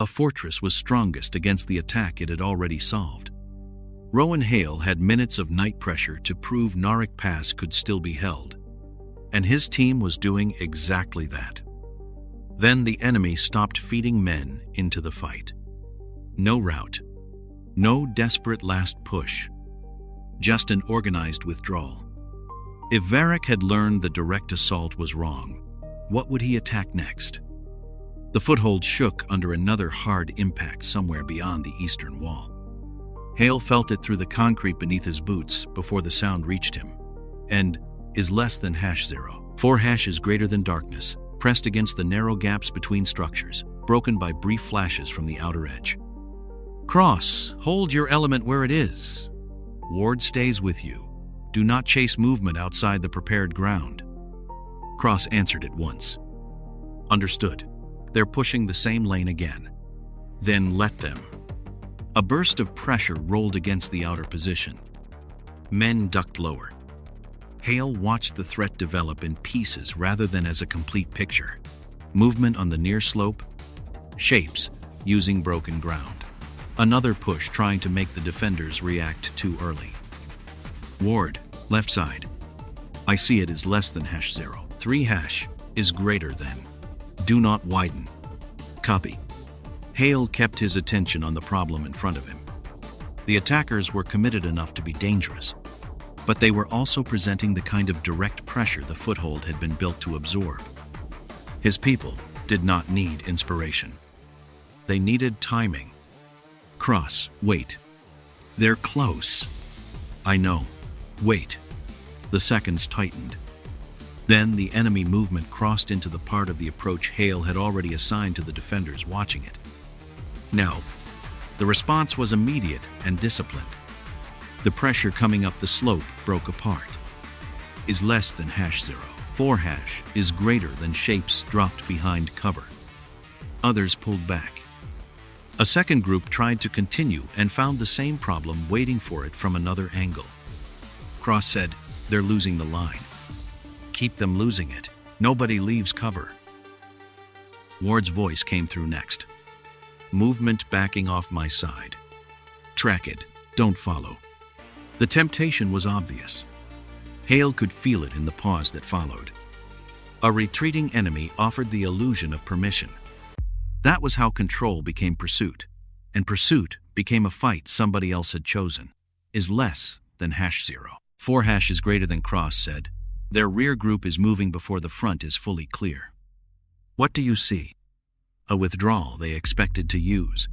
A fortress was strongest against the attack it had already solved. Rowan Hale had minutes of night pressure to prove Narek Pass could still be held, and his team was doing exactly that. Then the enemy stopped feeding men into the fight. No rout, no desperate last push, just an organized withdrawal. If Varric had learned the direct assault was wrong, what would he attack next? The foothold shook under another hard impact somewhere beyond the eastern wall. Hale felt it through the concrete beneath his boots before the sound reached him. And is less than #0. 4# is greater than darkness, pressed against the narrow gaps between structures, broken by brief flashes from the outer edge. Cross, hold your element where it is. Ward stays with you. Do not chase movement outside the prepared ground. Cross answered at once. Understood. They're pushing the same lane again. Then let them. A burst of pressure rolled against the outer position. Men ducked lower. Hale watched the threat develop in pieces rather than as a complete picture. Movement on the near slope, shapes using broken ground. Another push trying to make the defenders react too early. Ward, left side. I see it as less than #0. 3# is greater than. Do not widen. Copy. Hale kept his attention on the problem in front of him. The attackers were committed enough to be dangerous, but they were also presenting the kind of direct pressure the foothold had been built to absorb. His people did not need inspiration. They needed timing. Cross, wait. They're close. I know. Wait. The seconds tightened. Then the enemy movement crossed into the part of the approach Hale had already assigned to the defenders watching it. Now, the response was immediate and disciplined. The pressure coming up the slope broke apart. Is less than #0. 4# is greater than shapes dropped behind cover. Others pulled back. A second group tried to continue and found the same problem waiting for it from another angle. Cross said, they're losing the line. Keep them losing it. Nobody leaves cover. Ward's voice came through next. Movement backing off my side. Track it. Don't follow. The temptation was obvious. Hale could feel it in the pause that followed. A retreating enemy offered the illusion of permission. That was how control became pursuit, and pursuit became a fight somebody else had chosen. Is less than #0. 4# is greater than Cross said. Their rear group is moving before the front is fully clear. What do you see? A withdrawal they expected to use.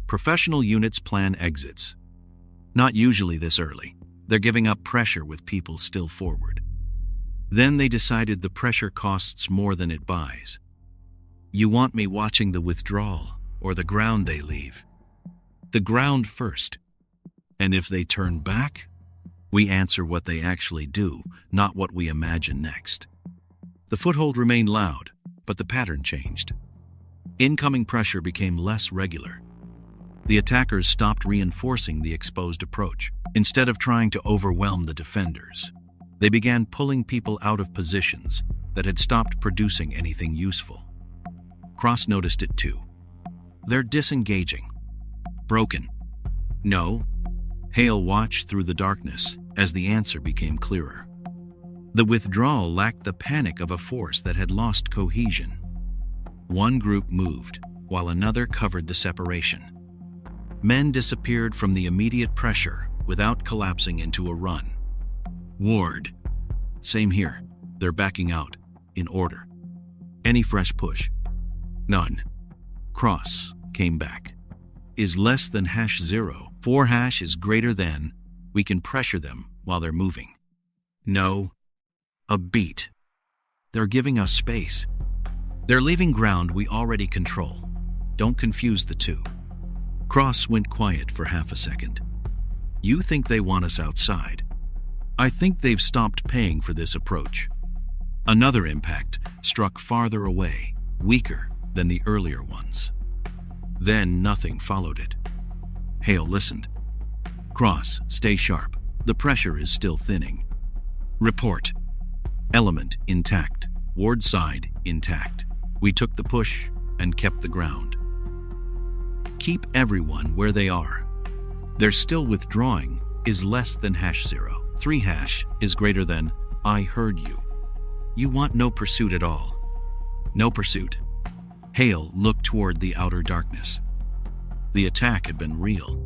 Professional units plan exits. Not usually this early. They're giving up pressure with people still forward. Then they decided the pressure costs more than it buys. You want me watching the withdrawal or the ground they leave? The ground first. And if they turn back, we answer what they actually do, not what we imagine next. The foothold remained loud, but the pattern changed. Incoming pressure became less regular. The attackers stopped reinforcing the exposed approach. Instead of trying to overwhelm the defenders, they began pulling people out of positions that had stopped producing anything useful. Cross noticed it too. They're disengaging. Broken. No. Hale watched through the darkness as the answer became clearer. The withdrawal lacked the panic of a force that had lost cohesion. One group moved, while another covered the separation. Men disappeared from the immediate pressure without collapsing into a run. Ward. Same here. They're backing out, in order. Any fresh push? None. Cross came back. Is less than #0. 4# is greater than. We can pressure them while they're moving. No. A beat. They're giving us space. They're leaving ground we already control. Don't confuse the two. Cross went quiet for half a second. You think they want us outside? I think they've stopped paying for this approach. Another impact struck farther away, weaker than the earlier ones. Then nothing followed it. Hale listened. Cross, stay sharp. The pressure is still thinning. Report. Element intact. Ward side intact. We took the push and kept the ground. Keep everyone where they are. They're still withdrawing is less than #0. 3 is greater than I heard you. You want no pursuit at all. No pursuit. Hale looked toward the outer darkness. The attack had been real.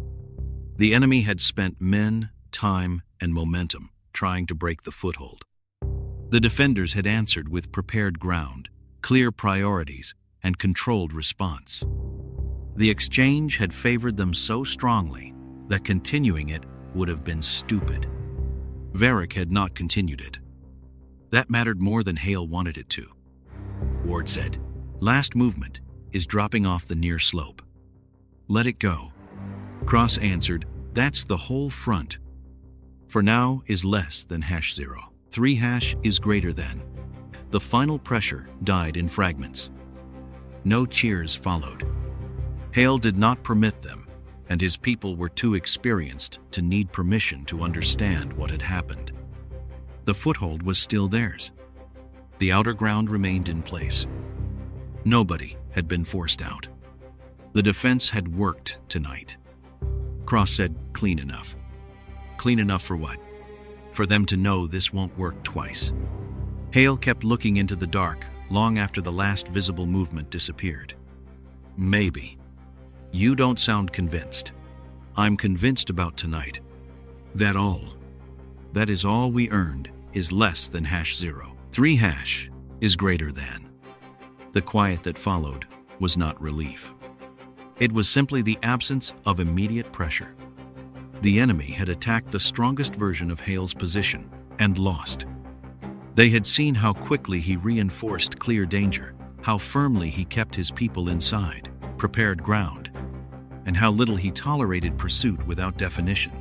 The enemy had spent men, time, and momentum trying to break the foothold. The defenders had answered with prepared ground, clear priorities, and controlled response. The exchange had favored them so strongly that continuing it would have been stupid. Varric had not continued it. That mattered more than Hale wanted it to. Ward said, "Last movement is dropping off the near slope. Let it go." Cross answered, "That's the whole front. For now is less than #0. 3 is greater than." The final pressure died in fragments. No cheers followed. Hale did not permit them, and his people were too experienced to need permission to understand what had happened. The foothold was still theirs. The outer ground remained in place. Nobody had been forced out. The defense had worked tonight. Cross said, "Clean enough." Clean enough for what? For them to know this won't work twice. Hale kept looking into the dark long after the last visible movement disappeared. "Maybe. You don't sound convinced. I'm convinced about tonight. That is all we earned is less than #0. 3 is greater than." The quiet that followed was not relief. It was simply the absence of immediate pressure. The enemy had attacked the strongest version of Hale's position and lost. They had seen how quickly he reinforced clear danger, how firmly he kept his people inside, prepared ground, and how little he tolerated pursuit without definition.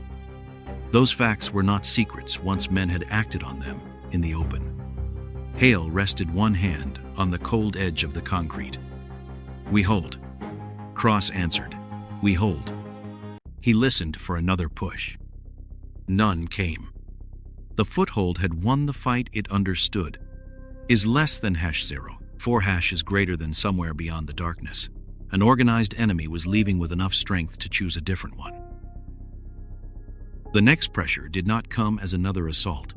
Those facts were not secrets once men had acted on them in the open. Hale rested one hand on the cold edge of the concrete. "We hold." Cross answered, "We hold." He listened for another push. None came. The foothold had won the fight it understood. Is less than #0. 4 is greater than somewhere beyond the darkness. An organized enemy was leaving with enough strength to choose a different one. The next pressure did not come as another assault.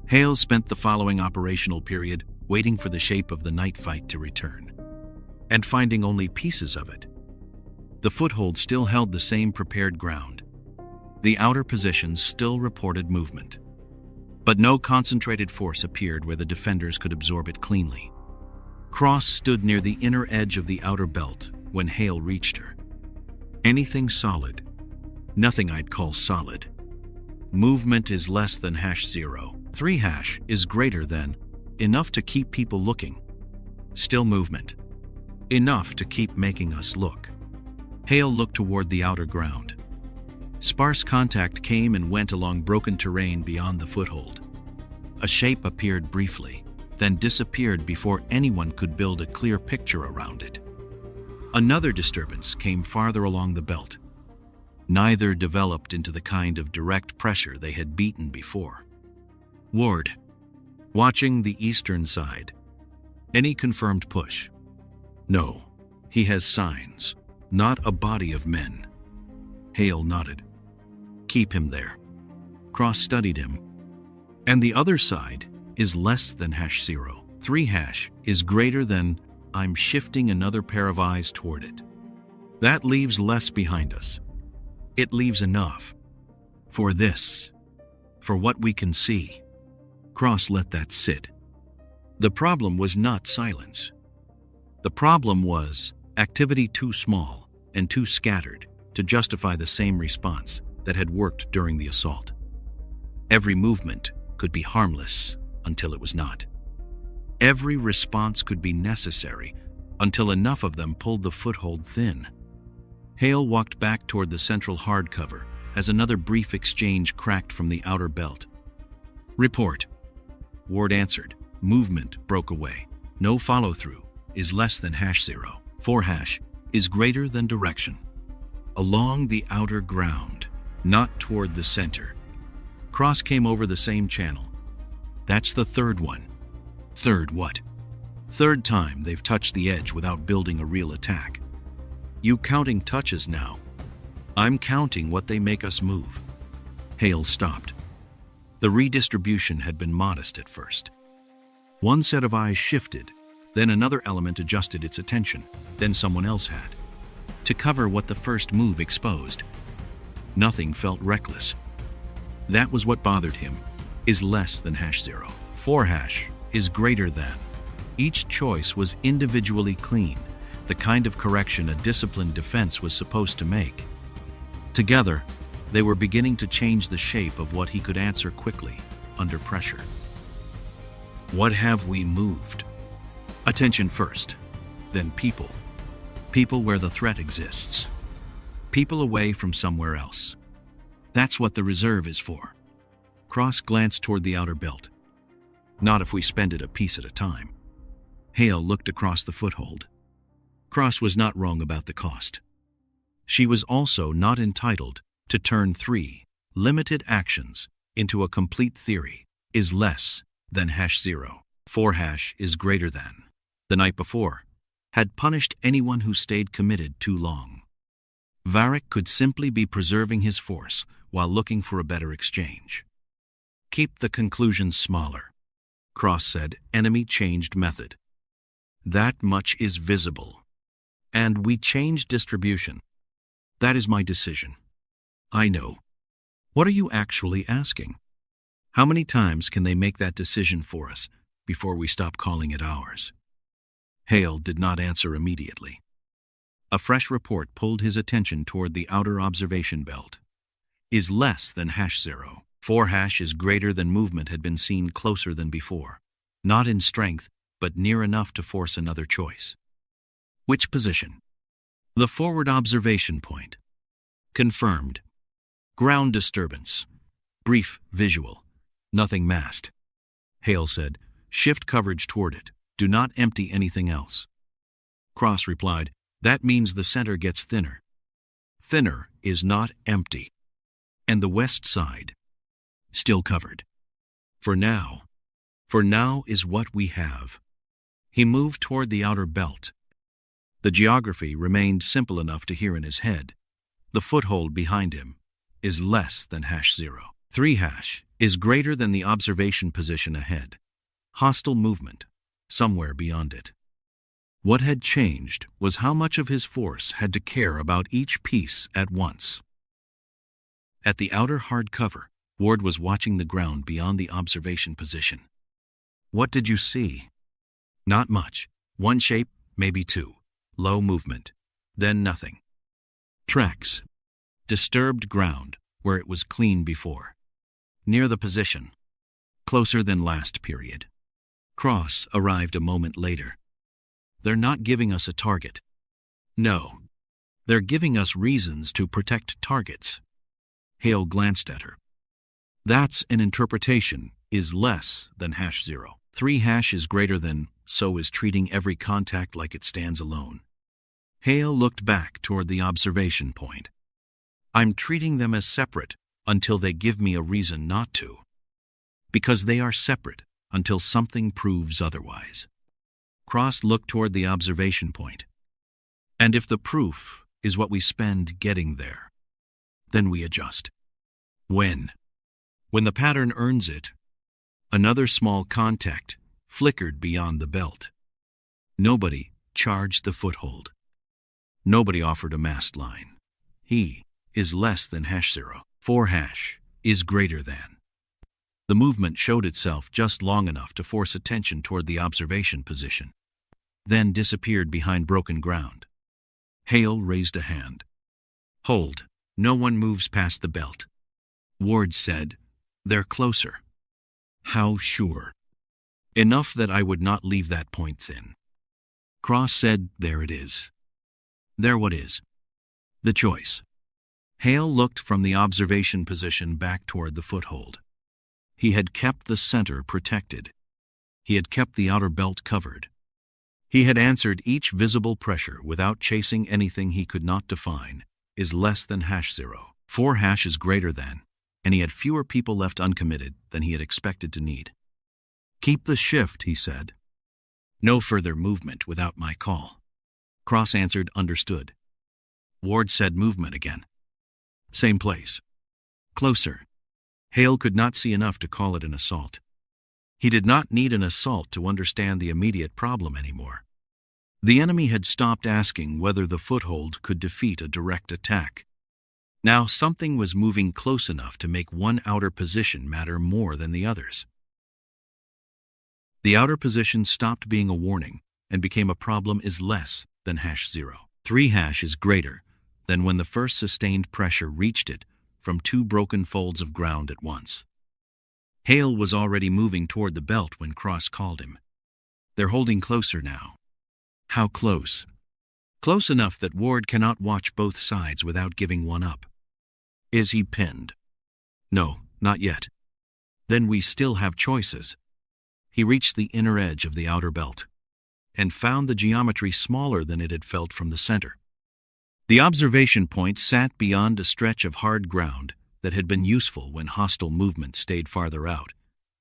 Hale spent the following operational period waiting for the shape of the night fight to return, and finding only pieces of it. The foothold still held the same prepared ground. The outer positions still reported movement. But no concentrated force appeared where the defenders could absorb it cleanly. Cross stood near the inner edge of the outer belt when Hale reached her. "Anything solid?" "Nothing I'd call solid." "Movement is less than #0. 3 is greater than enough to keep people looking." "Still movement. Enough to keep making us look." Hale looked toward the outer ground. Sparse contact came and went along broken terrain beyond the foothold. A shape appeared briefly, then disappeared before anyone could build a clear picture around it. Another disturbance came farther along the belt. Neither developed into the kind of direct pressure they had beaten before. Ward, watching the eastern side. "Any confirmed push?" "No. He has signs, not a body of men." Hale nodded. "Keep him there." Cross studied him. "And the other side is less than #0. 3 is greater than I'm shifting another pair of eyes toward it. That leaves less behind us. It leaves enough. For this. For what we can see." Cross let that sit. The problem was not silence. The problem was activity too small and too scattered to justify the same response that had worked during the assault. Every movement could be harmless until it was not. Every response could be necessary until enough of them pulled the foothold thin. Hale walked back toward the central hardcover as another brief exchange cracked from the outer belt. "Report." Ward answered. Movement broke away. No follow-through. Is less than #0. 4 is greater than direction. Along the outer ground, not toward the center. Cross came over the same channel. "That's the third one." "Third what?" "Third time they've touched the edge without building a real attack." You counting touches now. I'm counting what they make us move. Hale stopped. The redistribution had been modest at first. One set of eyes shifted, then another element adjusted its attention, then someone else had, to cover what the first move exposed. Nothing felt reckless. That was what bothered him, is less than #0. 4# is greater than. Each choice was individually clean, the kind of correction a disciplined defense was supposed to make. Together, they were beginning to change the shape of what he could answer quickly, under pressure. What have we moved? Attention first, then people. People where the threat exists. People away from somewhere else. That's what the reserve is for. Cross glanced toward the outer belt. Not if we spend it a piece at a time. Hale looked across the foothold. Cross was not wrong about the cost. She was also not entitled to turn 3 limited actions into a complete theory, is less than #0. 4# is greater than. The night before, had punished anyone who stayed committed too long. Varric could simply be preserving his force while looking for a better exchange. Keep the conclusion smaller. Cross said, enemy changed method. That much is visible. And we changed distribution. That is my decision. I know. What are you actually asking? How many times can they make that decision for us before we stop calling it ours? Hale did not answer immediately. A fresh report pulled his attention toward the outer observation belt. Is less than #0. 4# is greater than movement had been seen closer than before. Not in strength, but near enough to force another choice. Which position? The forward observation point. Confirmed. Ground disturbance. Brief visual. Nothing masked. Hale said, shift coverage toward it. Do not empty anything else. Cross replied, that means the center gets thinner. Thinner is not empty. And the west side, still covered. For now is what we have. He moved toward the outer belt. The geography remained simple enough to hear in his head. The foothold behind him is less than #0. 3# is greater than the observation position ahead. Hostile movement, somewhere beyond it. What had changed was how much of his force had to care about each piece at once. At the outer hard cover, Ward was watching the ground beyond the observation position. What did you see? Not much. One shape, maybe two. Low movement. Then nothing. Tracks. Disturbed ground, where it was clean before. Near the position. Closer than last period. Cross arrived a moment later. They're not giving us a target. No. They're giving us reasons to protect targets. Hale glanced at her. That's an interpretation, is less than #0. 3# is greater than, so is treating every contact like it stands alone. Hale looked back toward the observation point. I'm treating them as separate until they give me a reason not to. Because they are separate until something proves otherwise. Cross looked toward the observation point. And if the proof is what we spend getting there, then we adjust. When? When the pattern earns it. Another small contact flickered beyond the belt. Nobody charged the foothold. Nobody offered a masked line. He is less than #0. 4# is greater than. The movement showed itself just long enough to force attention toward the observation position, then disappeared behind broken ground. Hale raised a hand. Hold. No one moves past the belt. Ward said, they're closer. How sure? Enough that I would not leave that point thin. Cross said, there it is. There what is? The choice. Hale looked from the observation position back toward the foothold. He had kept the center protected. He had kept the outer belt covered. He had answered each visible pressure without chasing anything he could not define, is less than #0. 4# is greater than, and he had fewer people left uncommitted than he had expected to need. Keep the shift, he said. No further movement without my call. Cross answered, understood. Ward said movement again. Same place. Closer. Hale could not see enough to call it an assault. He did not need an assault to understand the immediate problem anymore. The enemy had stopped asking whether the foothold could defeat a direct attack. Now something was moving close enough to make one outer position matter more than the others. The outer position stopped being a warning and became a problem is less than #0. 3 is greater than when the first sustained pressure reached it from 2 broken folds of ground at once. Hale was already moving toward the belt when Cross called him. They're holding closer now. How close? Close enough that Ward cannot watch both sides without giving one up. Is he pinned? No, not yet. Then we still have choices. He reached the inner edge of the outer belt and found the geometry smaller than it had felt from the center. The observation point sat beyond a stretch of hard ground that had been useful when hostile movement stayed farther out,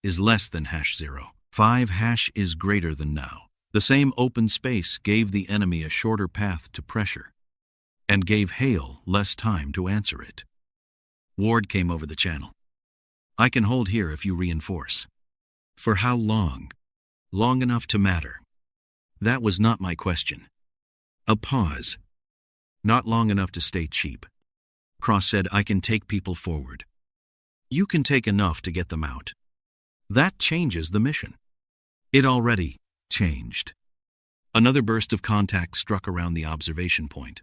is less than #0. 5 is greater than now. The same open space gave the enemy a shorter path to pressure and gave Hale less time to answer it. Ward came over the channel. I can hold here if you reinforce. For how long? Long enough to matter. That was not my question. A pause. Not long enough to stay cheap. Cross said, I can take people forward. You can take enough to get them out. That changes the mission. It already changed. Another burst of contact struck around the observation point.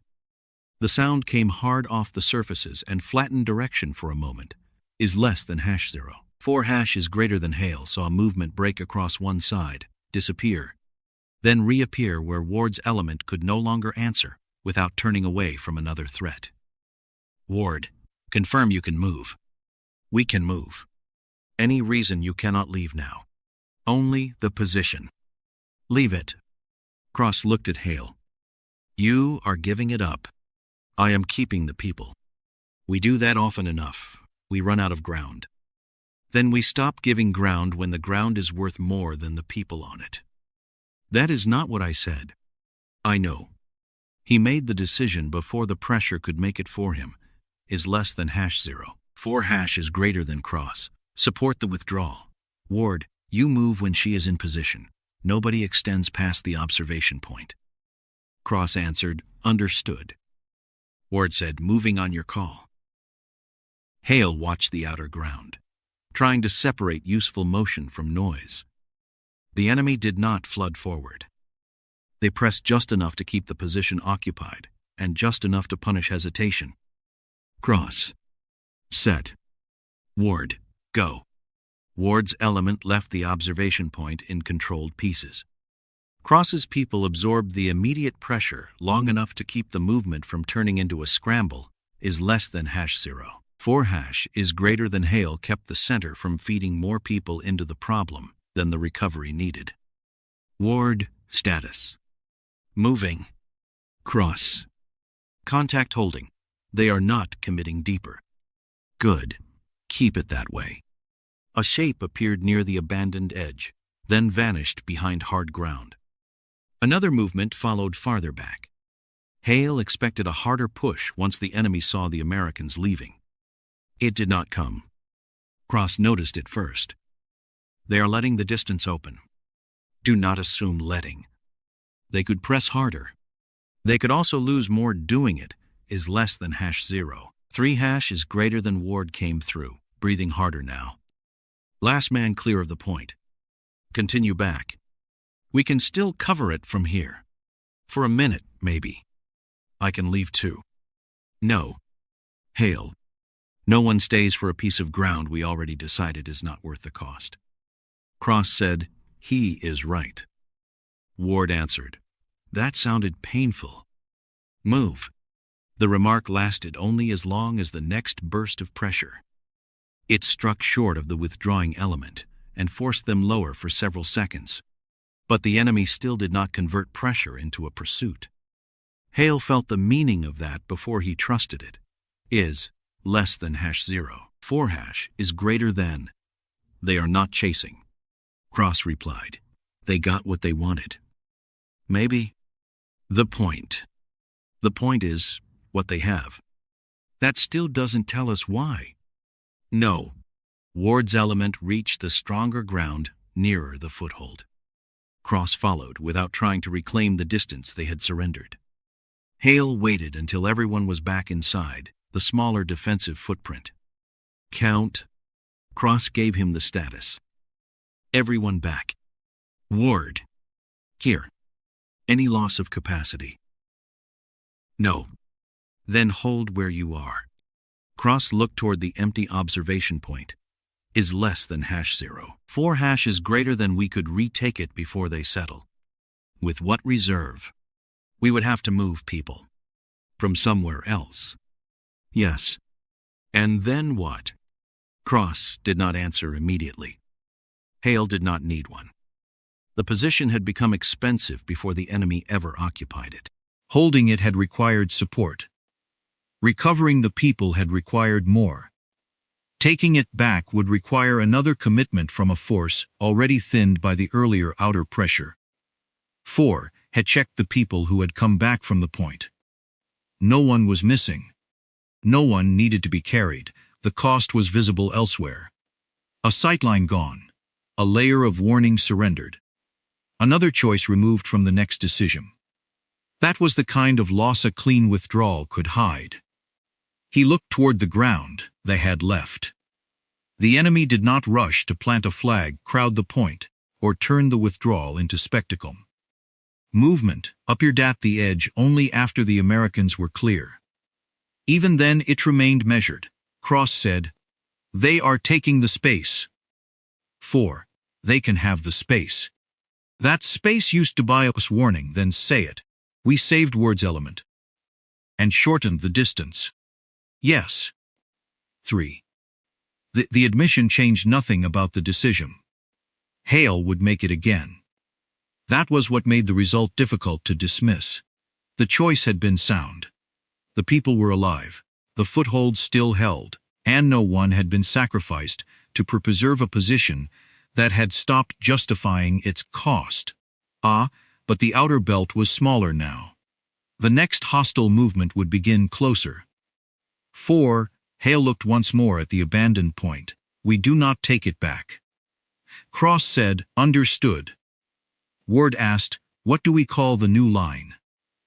The sound came hard off the surfaces and flattened direction for a moment, is less than #0. 4 is greater than Hale saw movement break across one side, disappear, then reappear where Ward's element could no longer answer without turning away from another threat. Ward, confirm you can move. We can move. Any reason you cannot leave now. Only the position. Leave it. Cross looked at Hale. You are giving it up. I am keeping the people. We do that often enough. We run out of ground. Then we stop giving ground when the ground is worth more than the people on it. That is not what I said. I know. He made the decision before the pressure could make it for him, is less than #0. 4 is greater than Cross. Support the withdrawal. Ward, you move when she is in position. Nobody extends past the observation point. Cross answered, understood. Ward said, moving on your call. Hale watched the outer ground, trying to separate useful motion from noise. The enemy did not flood forward. They pressed just enough to keep the position occupied, and just enough to punish hesitation. Cross. Set. Ward, go. Ward's element left the observation point in controlled pieces. Cross's people absorbed the immediate pressure long enough to keep the movement from turning into a scramble, is less than #0. 4 is greater than Hale kept the center from feeding more people into the problem than the recovery needed. Ward, status. Moving. Cross. Contact holding. They are not committing deeper. Good. Keep it that way. A shape appeared near the abandoned edge, then vanished behind hard ground. Another movement followed farther back. Hale expected a harder push once the enemy saw the Americans leaving. It did not come. Cross noticed it first. They are letting the distance open. Do not assume letting. They could press harder. They could also lose more doing it, is less than #0. 3 is greater than Ward came through, breathing harder now. Last man clear of the point. Continue back. We can still cover it from here. For a minute, maybe. I can leave too. No. Hale. No one stays for a piece of ground we already decided is not worth the cost. Cross said, he is right. Ward answered, that sounded painful. Move. The remark lasted only as long as the next burst of pressure. It struck short of the withdrawing element and forced them lower for several seconds. But the enemy still did not convert pressure into a pursuit. Hale felt the meaning of that before he trusted it. Is less than #0. 4 is greater than. They are not chasing. Cross replied. They got what they wanted. Maybe. The point. The point is, what they have. That still doesn't tell us why. No. Ward's element reached the stronger ground nearer the foothold. Cross followed without trying to reclaim the distance they had surrendered. Hale waited until everyone was back inside, the smaller defensive footprint. Count. Cross gave him the status. Everyone back. Ward. Here. Any loss of capacity? No. Then hold where you are. Cross looked toward the empty observation point. Is less than #0. 4 hash is greater than we could retake it before they settle. With what reserve? We would have to move people. From somewhere else. Yes. And then what? Cross did not answer immediately. Hale did not need one. The position had become expensive before the enemy ever occupied it. Holding it had required support. Recovering the people had required more. Taking it back would require another commitment from a force already thinned by the earlier outer pressure. 4 had checked the people who had come back from the point. No one was missing. No one needed to be carried. The cost was visible elsewhere. A sightline gone. A layer of warning surrendered. Another choice removed from the next decision. That was the kind of loss a clean withdrawal could hide. He looked toward the ground they had left. The enemy did not rush to plant a flag, crowd the point, or turn the withdrawal into spectacle. Movement appeared at the edge only after the Americans were clear. Even then it remained measured. Cross said, "They are taking the space." 4. They can have the space. That space used to buy us warning, then say it. We saved Ward's element. And shortened the distance. Yes. 3. The admission changed nothing about the decision. Hale would make it again. That was what made the result difficult to dismiss. The choice had been sound. The people were alive. The foothold still held, and no one had been sacrificed to preserve a position that had stopped justifying its cost. But the outer belt was smaller now. The next hostile movement would begin closer. 4. Hale looked once more at the abandoned point. We do not take it back. Cross said, understood. Ward asked, what do we call the new line?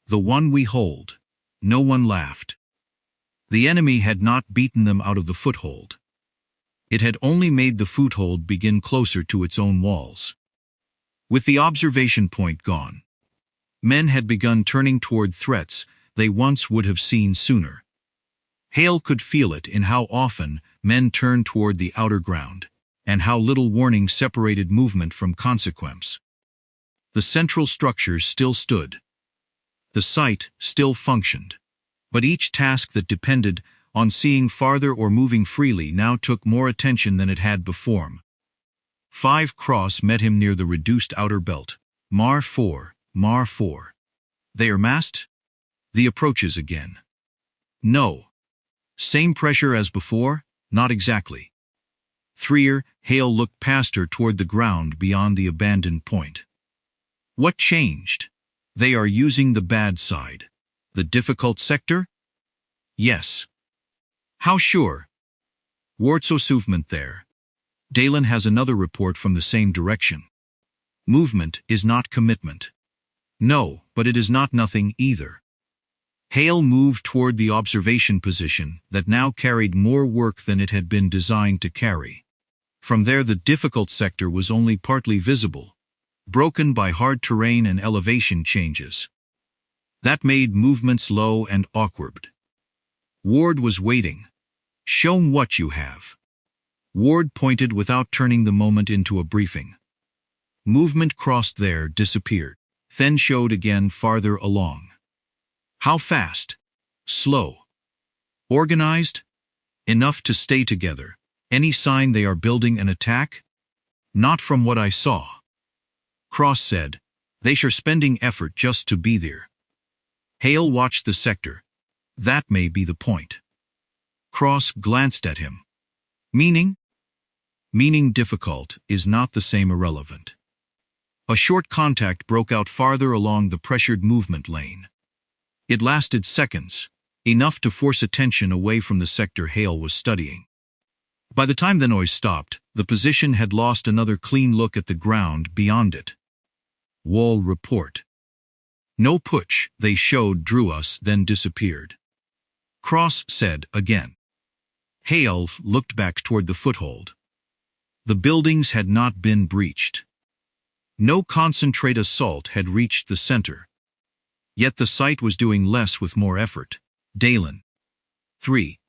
The one we hold. No one laughed. The enemy had not beaten them out of the foothold. It had only made the foothold begin closer to its own walls. With the observation point gone, men had begun turning toward threats they once would have seen sooner. Hale could feel it in how often men turned toward the outer ground, and how little warning separated movement from consequence. The central structures still stood. The site still functioned. But each task that depended on seeing farther or moving freely now took more attention than it had before. 5 Cross met him near the reduced outer belt. Mar 4. They are masked? The approaches again. No. Same pressure as before? Not exactly. 3. Hale looked past her toward the ground beyond the abandoned point. What changed? They are using the bad side. The difficult sector? Yes. How sure? Ward's movement there. Dalen has another report from the same direction. Movement is not commitment. No, but it is not nothing either. Hale moved toward the observation position that now carried more work than it had been designed to carry. From there the difficult sector was only partly visible, broken by hard terrain and elevation changes. That made movements low and awkward. Ward was waiting. Show what you have. Ward pointed without turning the moment into a briefing. Movement crossed there, disappeared, then showed again farther along. How fast? Slow. Organized? Enough to stay together. Any sign they are building an attack? Not from what I saw. Cross said, they are spending effort just to be there. Hale watched the sector. That may be the point. Cross glanced at him. Meaning? Meaning difficult is not the same irrelevant. A short contact broke out farther along the pressured movement lane. It lasted seconds, enough to force attention away from the sector Hale was studying. By the time the noise stopped, the position had lost another clean look at the ground beyond it. Wall report. No push, they showed drew us, then disappeared. Cross said again. Hale looked back toward the foothold. The buildings had not been breached. No concentrate assault had reached the center. Yet the site was doing less with more effort. Dalen. 3.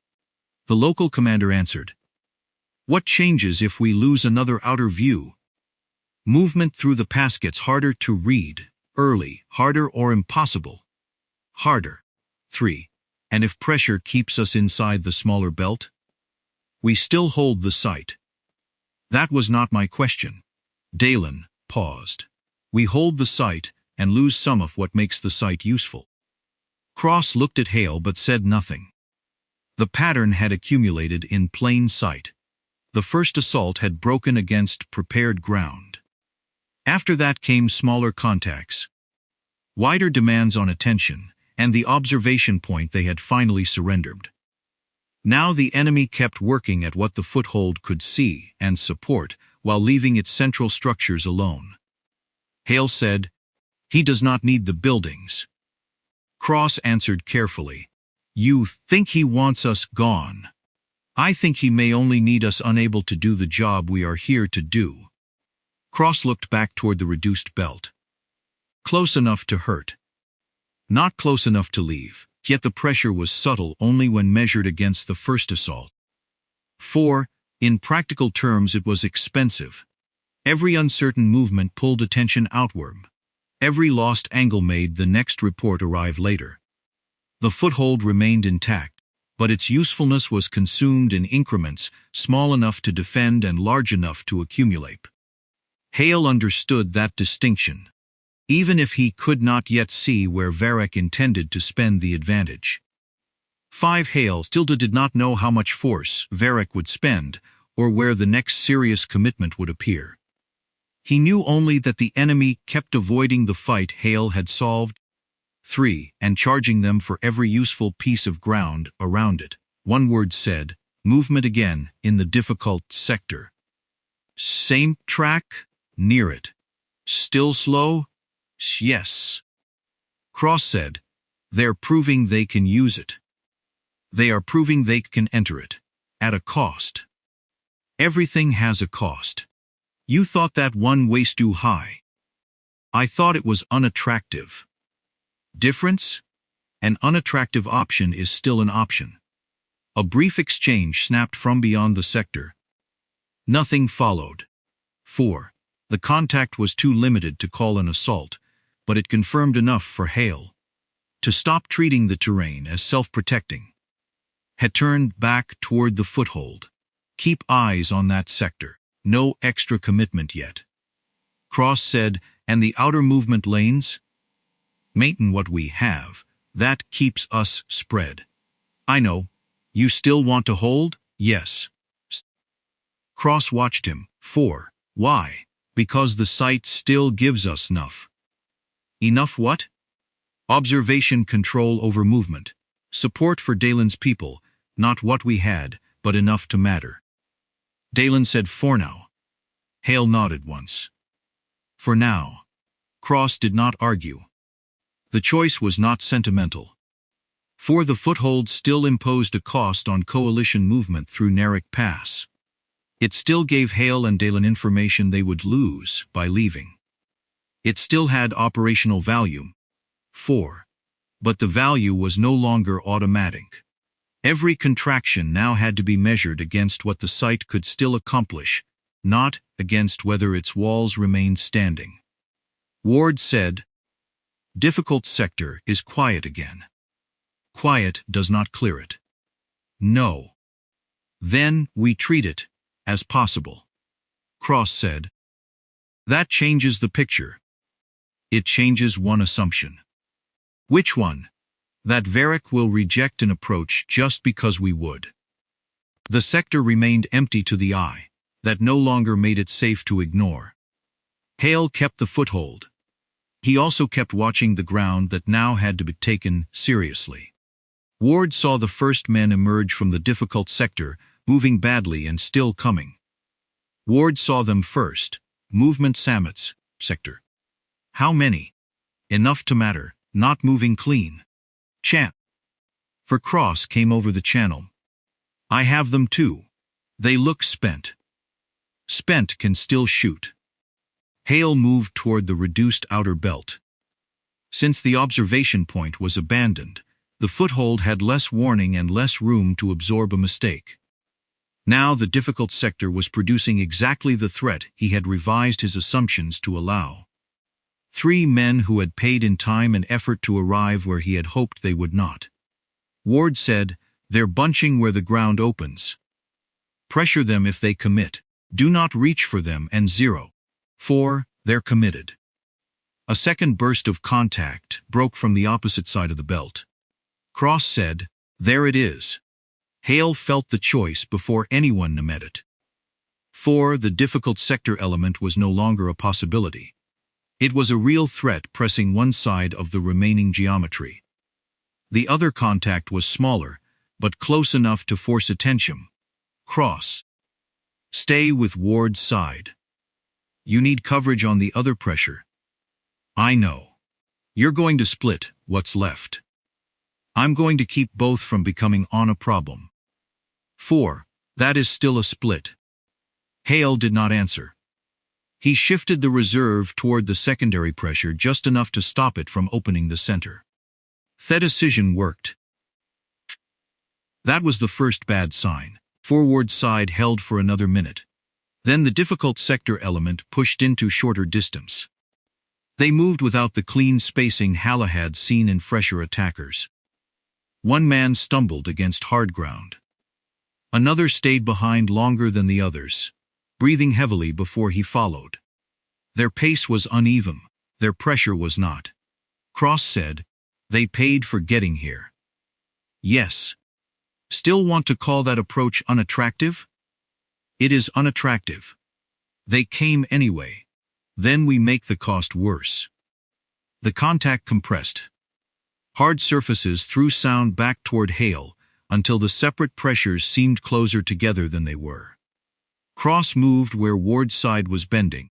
The local commander answered. What changes if we lose another outer view? Movement through the pass gets harder to read. Early, harder or impossible? Harder. 3. And if pressure keeps us inside the smaller belt? We still hold the site. That was not my question. Dalen paused. We hold the site and lose some of what makes the site useful. Cross looked at Hale but said nothing. The pattern had accumulated in plain sight. The first assault had broken against prepared ground. After that came smaller contacts, wider demands on attention, and the observation point they had finally surrendered. Now the enemy kept working at what the foothold could see and support while leaving its central structures alone. Hale said, "He does not need the buildings." Cross answered carefully, "You think he wants us gone. I think he may only need us unable to do the job we are here to do." Cross looked back toward the reduced belt. Close enough to hurt. Not close enough to leave, yet the pressure was subtle only when measured against the first assault. 4. In practical terms it was expensive. Every uncertain movement pulled attention outward. Every lost angle made the next report arrive later. The foothold remained intact, but its usefulness was consumed in increments small enough to defend and large enough to accumulate. Hale understood that distinction, even if he could not yet see where Varric intended to spend the advantage. 5. Hale still did not know how much force Varric would spend or where the next serious commitment would appear. He knew only that the enemy kept avoiding the fight Hale had solved. 3. And charging them for every useful piece of ground around it. One word said, movement again in the difficult sector. Same track, near it. Still slow? Yes. Cross said, they're proving they can use it. They are proving they can enter it. At a cost. Everything has a cost. You thought that one was too high. I thought it was unattractive. Difference? An unattractive option is still an option. A brief exchange snapped from beyond the sector. Nothing followed. 4. The contact was too limited to call an assault, but it confirmed enough for Hale to stop treating the terrain as self-protecting. Had turned back toward the foothold. Keep eyes on that sector. No extra commitment yet. Cross said, and the outer movement lanes? Maintain what we have. That keeps us spread. I know. You still want to hold? Yes. Cross watched him. 4. Why? Because the site still gives us enough. Enough what? Observation control over movement. Support for Dalen's people, not what we had, but enough to matter. Dalen said for now. Hale nodded once. For now. Cross did not argue. The choice was not sentimental. For the foothold still imposed a cost on coalition movement through Narek Pass. It still gave Hale and Dalen information they would lose by leaving. It still had operational value. 4. But the value was no longer automatic. Every contraction now had to be measured against what the site could still accomplish, not against whether its walls remained standing. Ward said, difficult sector is quiet again. Quiet does not clear it. No. Then we treat it as possible. Cross said. That changes the picture. It changes one assumption. Which one? That Varric will reject an approach just because we would. The sector remained empty to the eye. That no longer made it safe to ignore. Hale kept the foothold. He also kept watching the ground that now had to be taken seriously. Ward saw the first men emerge from the difficult sector, moving badly and still coming. Ward saw them first. Movement Samet's sector. How many? Enough to matter, not moving clean. Chant. For Cross came over the channel. I have them too. They look spent. Spent can still shoot. Hale moved toward the reduced outer belt. Since the observation point was abandoned, the foothold had less warning and less room to absorb a mistake. Now the difficult sector was producing exactly the threat he had revised his assumptions to allow. 3 men who had paid in time and effort to arrive where he had hoped they would not. Ward said, "They're bunching where the ground opens. Pressure them if they commit. Do not reach for them and 0. 4, they're committed." A second burst of contact broke from the opposite side of the belt. Cross said, "There it is." Hale felt the choice before anyone met it. 4, the difficult sector element was no longer a possibility. It was a real threat pressing one side of the remaining geometry. The other contact was smaller, but close enough to force attention. Cross. Stay with Ward's side. You need coverage on the other pressure. I know. You're going to split what's left. I'm going to keep both from becoming on a problem. 4, that is still a split. Hale did not answer. He shifted the reserve toward the secondary pressure just enough to stop it from opening the center. The decision worked. That was the first bad sign. Forward side held for another minute. Then the difficult sector element pushed into shorter distance. They moved without the clean spacing Hale had seen in fresher attackers. One man stumbled against hard ground. Another stayed behind longer than the others, breathing heavily before he followed. Their pace was uneven, their pressure was not. Cross said, "They paid for getting here." Yes. Still want to call that approach unattractive? It is unattractive. They came anyway. Then we make the cost worse. The contact compressed. Hard surfaces threw sound back toward Hale until the separate pressures seemed closer together than they were. Cross moved where Ward's side was bending,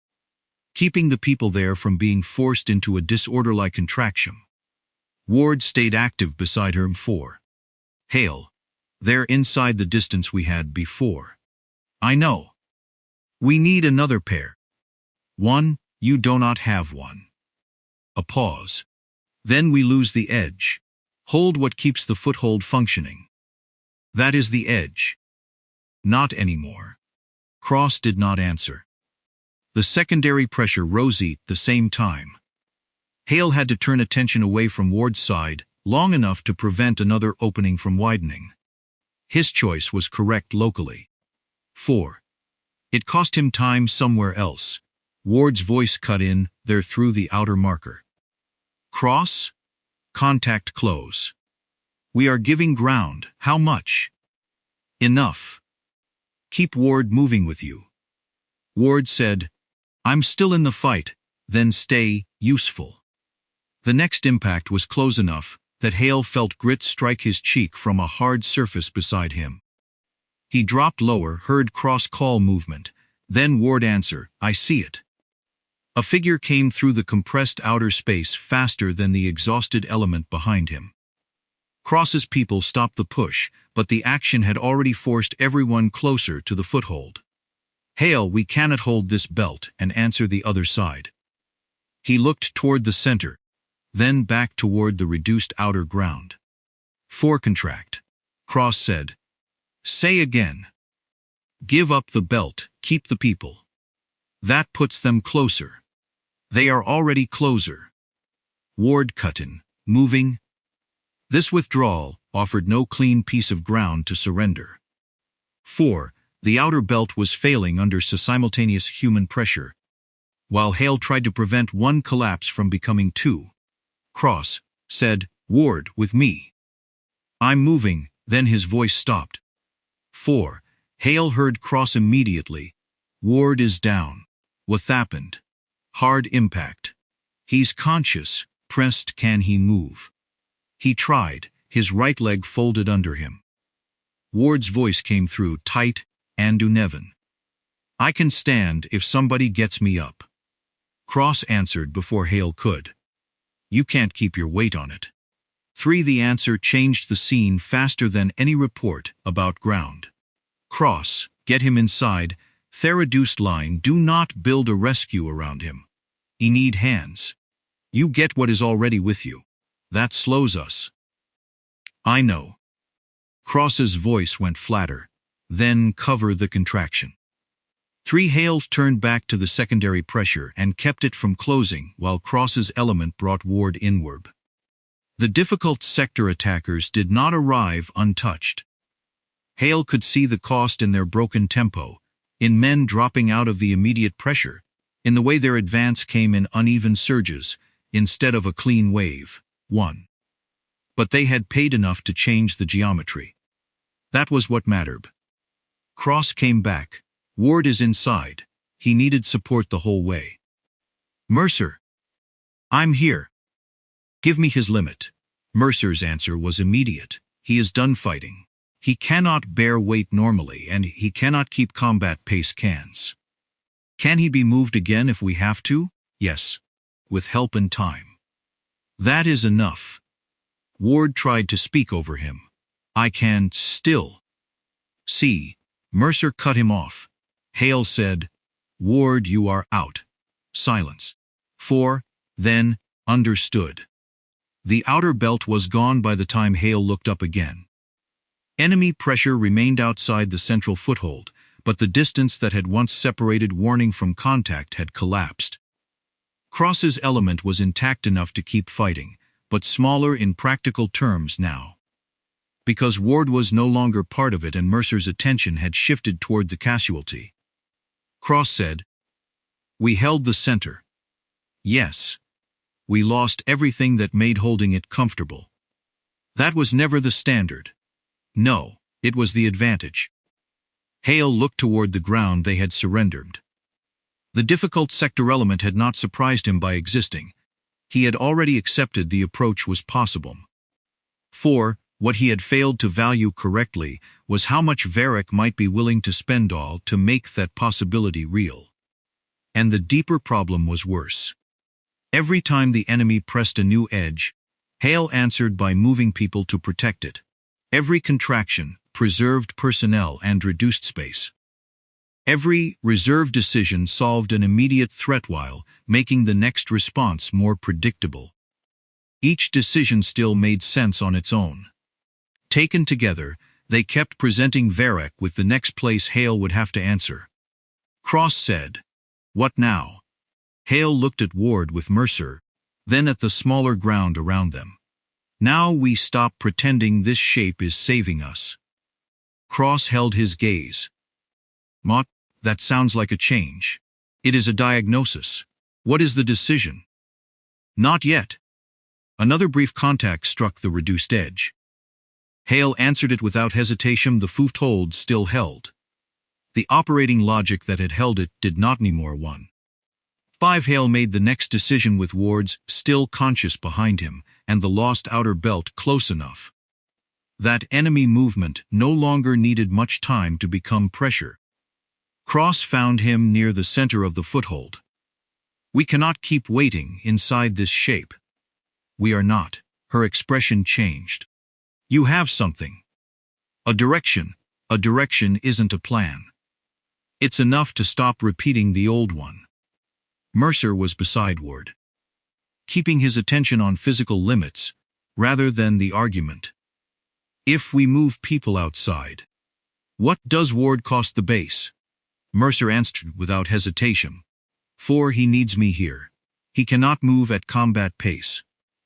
keeping the people there from being forced into a disorder-like contraction. Ward stayed active beside her. 4. Hale. They're inside the distance we had before. I know. We need another pair. 1, you do not have one. A pause. Then we lose the edge. Hold what keeps the foothold functioning. That is the edge. Not anymore. Cross did not answer. The secondary pressure rose at the same time. Hale had to turn attention away from Ward's side long enough to prevent another opening from widening. His choice was correct locally. 4. It cost him time somewhere else. Ward's voice cut in there through the outer marker. Cross? Contact close. We are giving ground. How much? Enough. Keep Ward moving with you. Ward said, I'm still in the fight, then stay useful. The next impact was close enough that Hale felt grit strike his cheek from a hard surface beside him. He dropped lower, heard Cross call movement, then Ward answer, I see it. A figure came through the compressed outer space faster than the exhausted element behind him. Cross's people stopped the push, but the action had already forced everyone closer to the foothold. Hale, we cannot hold this belt and answer the other side. He looked toward the center, then back toward the reduced outer ground. 4 contract. Cross said. Say again. Give up the belt, keep the people. That puts them closer. They are already closer. Ward cut in, moving. This withdrawal offered no clean piece of ground to surrender. 4. The outer belt was failing under simultaneous human pressure. While Hale tried to prevent one collapse from becoming 2. Cross said, Ward, with me. I'm moving, then his voice stopped. 4. Hale heard Cross immediately. Ward is down. What happened? Hard impact. He's conscious, pressed can he move. He tried, his right leg folded under him. Ward's voice came through, tight and uneven. "I can stand if somebody gets me up." Cross answered before Hale could. "You can't keep your weight on it." 3. The answer changed the scene faster than any report about ground. "Cross, get him inside. Reduced line, do not build a rescue around him. He need hands. You get what is already with you. That slows us." "I know." Cross's voice went flatter. "Then cover the contraction." 3. Hale turned back to the secondary pressure and kept it from closing while Cross's element brought Ward inward. The difficult sector attackers did not arrive untouched. Hale could see the cost in their broken tempo, in men dropping out of the immediate pressure, in the way their advance came in uneven surges instead of a clean wave. 1. But they had paid enough to change the geometry. That was what mattered. Cross came back. "Ward is inside. He needed support the whole way." "Mercer." "I'm here. Give me his limit." Mercer's answer was immediate. "He is done fighting. He cannot bear weight normally, and he cannot keep combat pace cans." "Can he be moved again if we have to?" "Yes. With help and time." "That is enough." Ward tried to speak over him. "I can still see." Mercer cut him off. Hale said, "Ward, you are out." Silence. 4. Then, understood. The outer belt was gone by the time Hale looked up again. Enemy pressure remained outside the central foothold, but the distance that had once separated warning from contact had collapsed. Cross's element was intact enough to keep fighting, but smaller in practical terms now. Because Ward was no longer part of it and Mercer's attention had shifted toward the casualty. Cross said, "We held the center." "Yes. We lost everything that made holding it comfortable." "That was never the standard." "No, it was the advantage." Hale looked toward the ground they had surrendered. The difficult sector element had not surprised him by existing. He had already accepted the approach was possible. 4. What he had failed to value correctly was how much Varric might be willing to spend all to make that possibility real. And the deeper problem was worse. Every time the enemy pressed a new edge, Hale answered by moving people to protect it. Every contraction preserved personnel and reduced space. Every reserve decision solved an immediate threat while making the next response more predictable. Each decision still made sense on its own. Taken together, they kept presenting Varric with the next place Hale would have to answer. Cross said, "What now?" Hale looked at Ward with Mercer, then at the smaller ground around them. "Now we stop pretending this shape is saving us." Cross held his gaze. "Mott, that sounds like a change. It is a diagnosis. What is the decision?" "Not yet." Another brief contact struck the reduced edge. Hale answered it without hesitation. The Foothold still held. The operating logic that had held it did not anymore. 1. 5. Hale made the next decision with Ward's still conscious behind him and the lost outer belt close enough. That enemy movement no longer needed much time to become pressure. Cross found him near the center of the foothold. "We cannot keep waiting inside this shape." "We are not." Her expression changed. "You have something. A direction. A direction isn't a plan. It's enough to stop repeating the old one." Mercer was beside Ward, keeping his attention on physical limits rather than the argument. "If we move people outside, what does Ward cost the base?" Mercer answered without hesitation. 4. He needs me here. He cannot move at combat pace.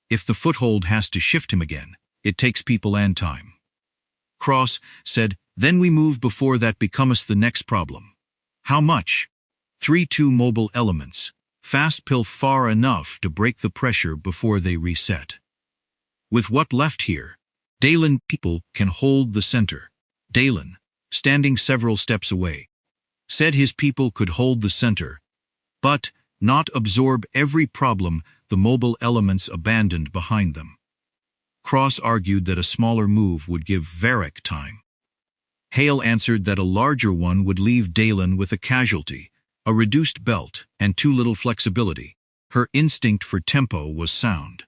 If the foothold has to shift him again, it takes people and time. Cross said, "Then we move before that becomes the next problem." "How much?" 3. 2 mobile elements. Fast pill far enough to break the pressure before they reset. With what left here, Dalen people can hold the center. Dalen, standing several steps away, said his people could hold the center, but not absorb every problem the mobile elements abandoned behind them. Cross argued that a smaller move would give Varric time. Hale answered that a larger one would leave Dalen with a casualty, a reduced belt, and too little flexibility. Her instinct for tempo was sound.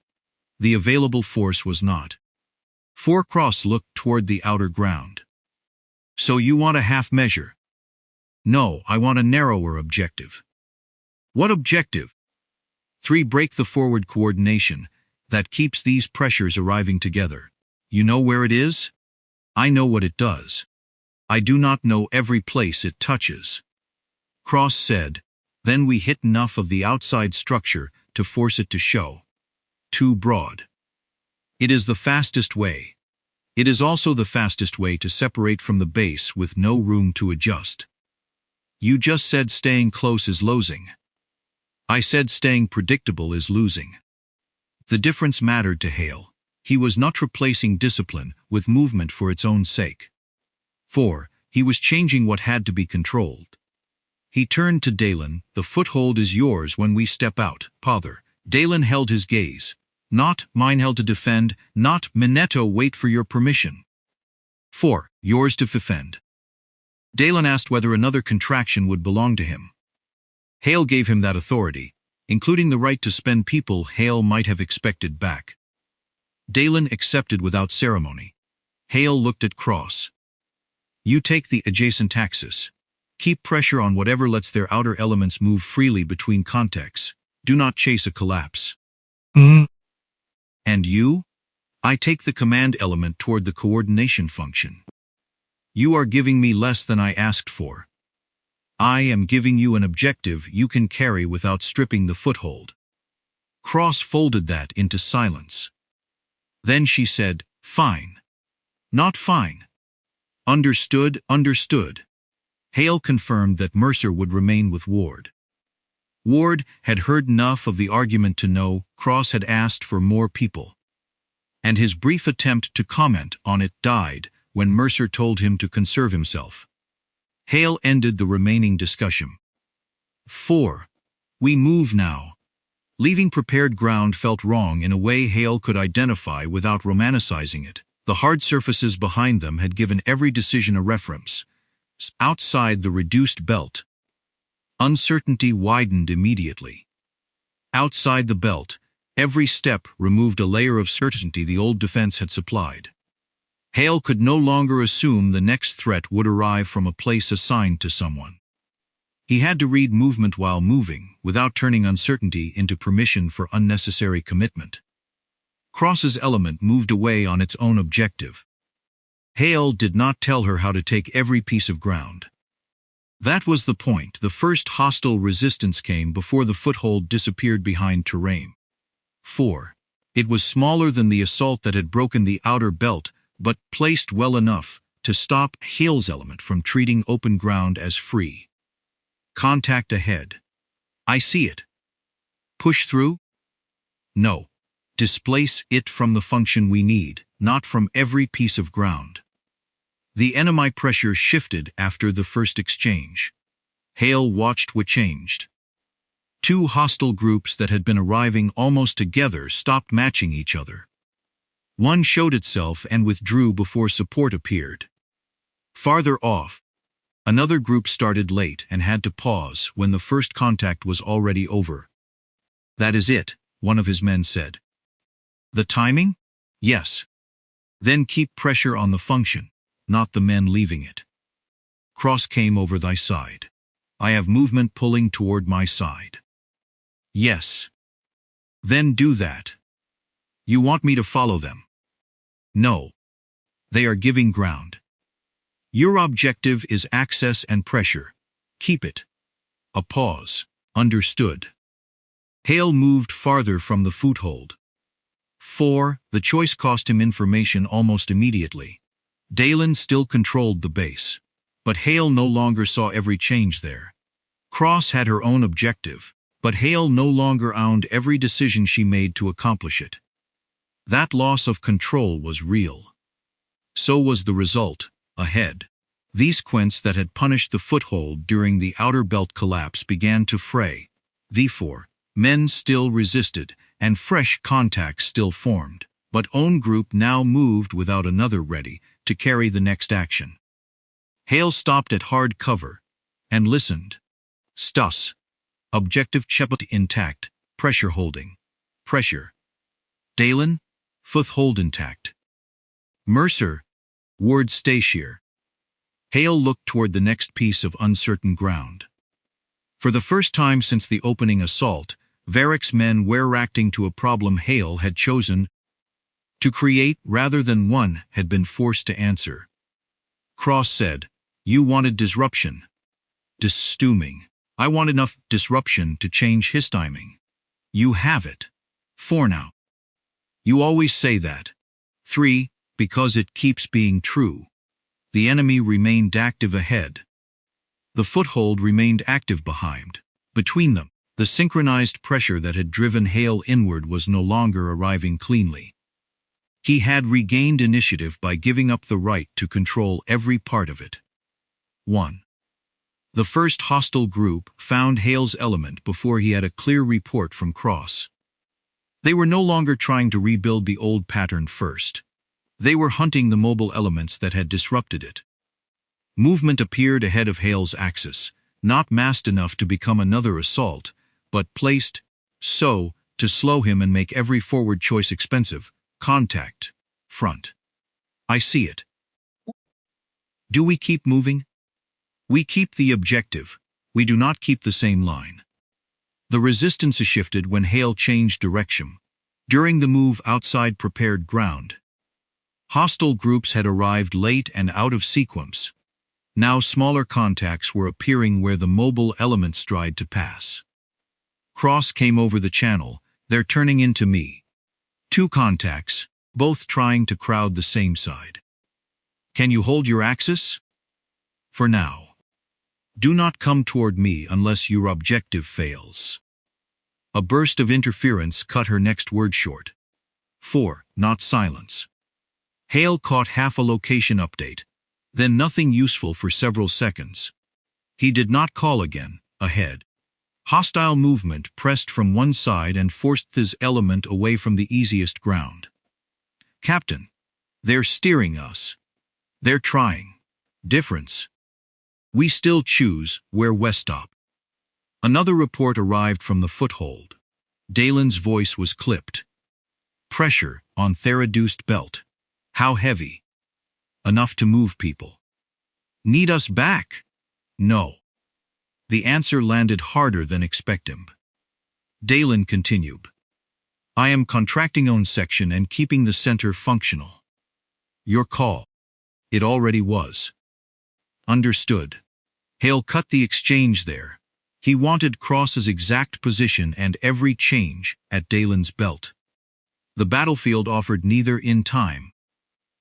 The available force was not. Cross looked toward the outer ground. So you want a half measure? No, I want a narrower objective. What objective? 3. Break the forward coordination that keeps these pressures arriving together. You know where it is? I know what it does. I do not know every place it touches. Cross said, then we hit enough of the outside structure to force it to show. Too broad. It is the fastest way. It is also the fastest way to separate from the base with no room to adjust. You just said staying close is losing. I said staying predictable is losing. The difference mattered to Hale. He was not replacing discipline with movement for its own sake. 4. He was changing what had to be controlled. He turned to Dalen. The foothold is yours when we step out, Father. Dalen held his gaze. Not mine held to defend, not Minetto wait for your permission. 4. Yours to defend. Dalen asked whether another contraction would belong to him. Hale gave him that authority, including the right to spend people Hale might have expected back. Dalen accepted without ceremony. Hale looked at Cross. You take the adjacent axis. Keep pressure on whatever lets their outer elements move freely between contexts. Do not chase a collapse. And you? I take the command element toward the coordination function. You are giving me less than I asked for. I am giving you an objective you can carry without stripping the foothold. Cross folded that into silence. Then she said, fine. Not fine. Understood, understood. Hale confirmed that Mercer would remain with Ward. Ward had heard enough of the argument to know Cross had asked for more people. And his brief attempt to comment on it died when Mercer told him to conserve himself. Hale ended the remaining discussion. 4. We move now. Leaving prepared ground felt wrong in a way Hale could identify without romanticizing it. The hard surfaces behind them had given every decision a reference. Outside the reduced belt, uncertainty widened immediately. Outside the belt, every step removed a layer of certainty the old defense had supplied. Hale could no longer assume the next threat would arrive from a place assigned to someone. He had to read movement while moving, without turning uncertainty into permission for unnecessary commitment. Cross's element moved away on its own objective. Hale did not tell her how to take every piece of ground. That was the point. The first hostile resistance came before the foothold disappeared behind terrain. 4. It was smaller than the assault that had broken the outer belt, but placed well enough to stop Hale's element from treating open ground as free. Contact ahead. I see it. Push through? No. Displace it from the function we need, not from every piece of ground. The enemy pressure shifted after the first exchange. Hale watched what changed. 2 hostile groups that had been arriving almost together stopped matching each other. One showed itself and withdrew before support appeared. Farther off, another group started late and had to pause when the first contact was already over. That is it, one of his men said. The timing? Yes. Then keep pressure on the function, not the men leaving it. Cross came over thy side. I have movement pulling toward my side. Yes. Then do that. You want me to follow them? No. They are giving ground. Your objective is access and pressure. Keep it. A pause. Understood. Hale moved farther from the foothold. 4. The choice cost him information almost immediately. Dalen still controlled the base, but Hale no longer saw every change there. Cross had her own objective, but Hale no longer owned every decision she made to accomplish it. That loss of control was real. So was the result, ahead. These quints that had punished the foothold during the outer belt collapse began to fray. Therefore, men still resisted, and fresh contacts still formed. but own group now moved without another ready to carry the next action. Hale stopped at hard cover and listened. Stus. Objective checked intact. Pressure holding. Pressure. Dalen. Foothold intact. Mercer. Ward Stacier. Hale looked toward the next piece of uncertain ground. For the first time since the opening assault, Varric's men were reacting to a problem Hale had chosen to create rather than one had been forced to answer. Cross said, "You wanted disruption." Distuming. "I want enough disruption to change his timing." "You have it. For now." "You always say that." 3. Because it keeps being true. The enemy remained active ahead. The foothold remained active behind. Between them, the synchronized pressure that had driven Hale inward was no longer arriving cleanly. He had regained initiative by giving up the right to control every part of it. 1. The first hostile group found Hale's element before he had a clear report from Cross. They were no longer trying to rebuild the old pattern first. They were hunting the mobile elements that had disrupted it. Movement appeared ahead of Hale's axis, not massed enough to become another assault, but placed so to slow him and make every forward choice expensive. Contact. Front. I see it. Do we keep moving? We keep the objective. We do not keep the same line. The resistance shifted when Hale changed direction. During the move outside prepared ground. Hostile groups had arrived late and out of sequence. Now smaller contacts were appearing where the mobile elements tried to pass. Cross came over the channel, they're turning into me. 2 contacts, both trying to crowd the same side. Can you hold your axis? For now. Do not come toward me unless your objective fails. A burst of interference cut her next word short. 4. Not silence. Hale caught half a location update, then nothing useful for several seconds. He did not call again, ahead. Hostile movement pressed from one side and forced his element away from the easiest ground. Captain, they're steering us. They're trying. Difference. We still choose where west stop. Another report arrived from the foothold. Dalen's voice was clipped. Pressure on Thereduced belt. How heavy? Enough to move people. Need us back? No. The answer landed harder than expected. Dalen continued. I am contracting own section and keeping the center functional. Your call. It already was. Understood. Hale cut the exchange there. He wanted Cross's exact position and every change at Dalen's belt. The battlefield offered neither in time.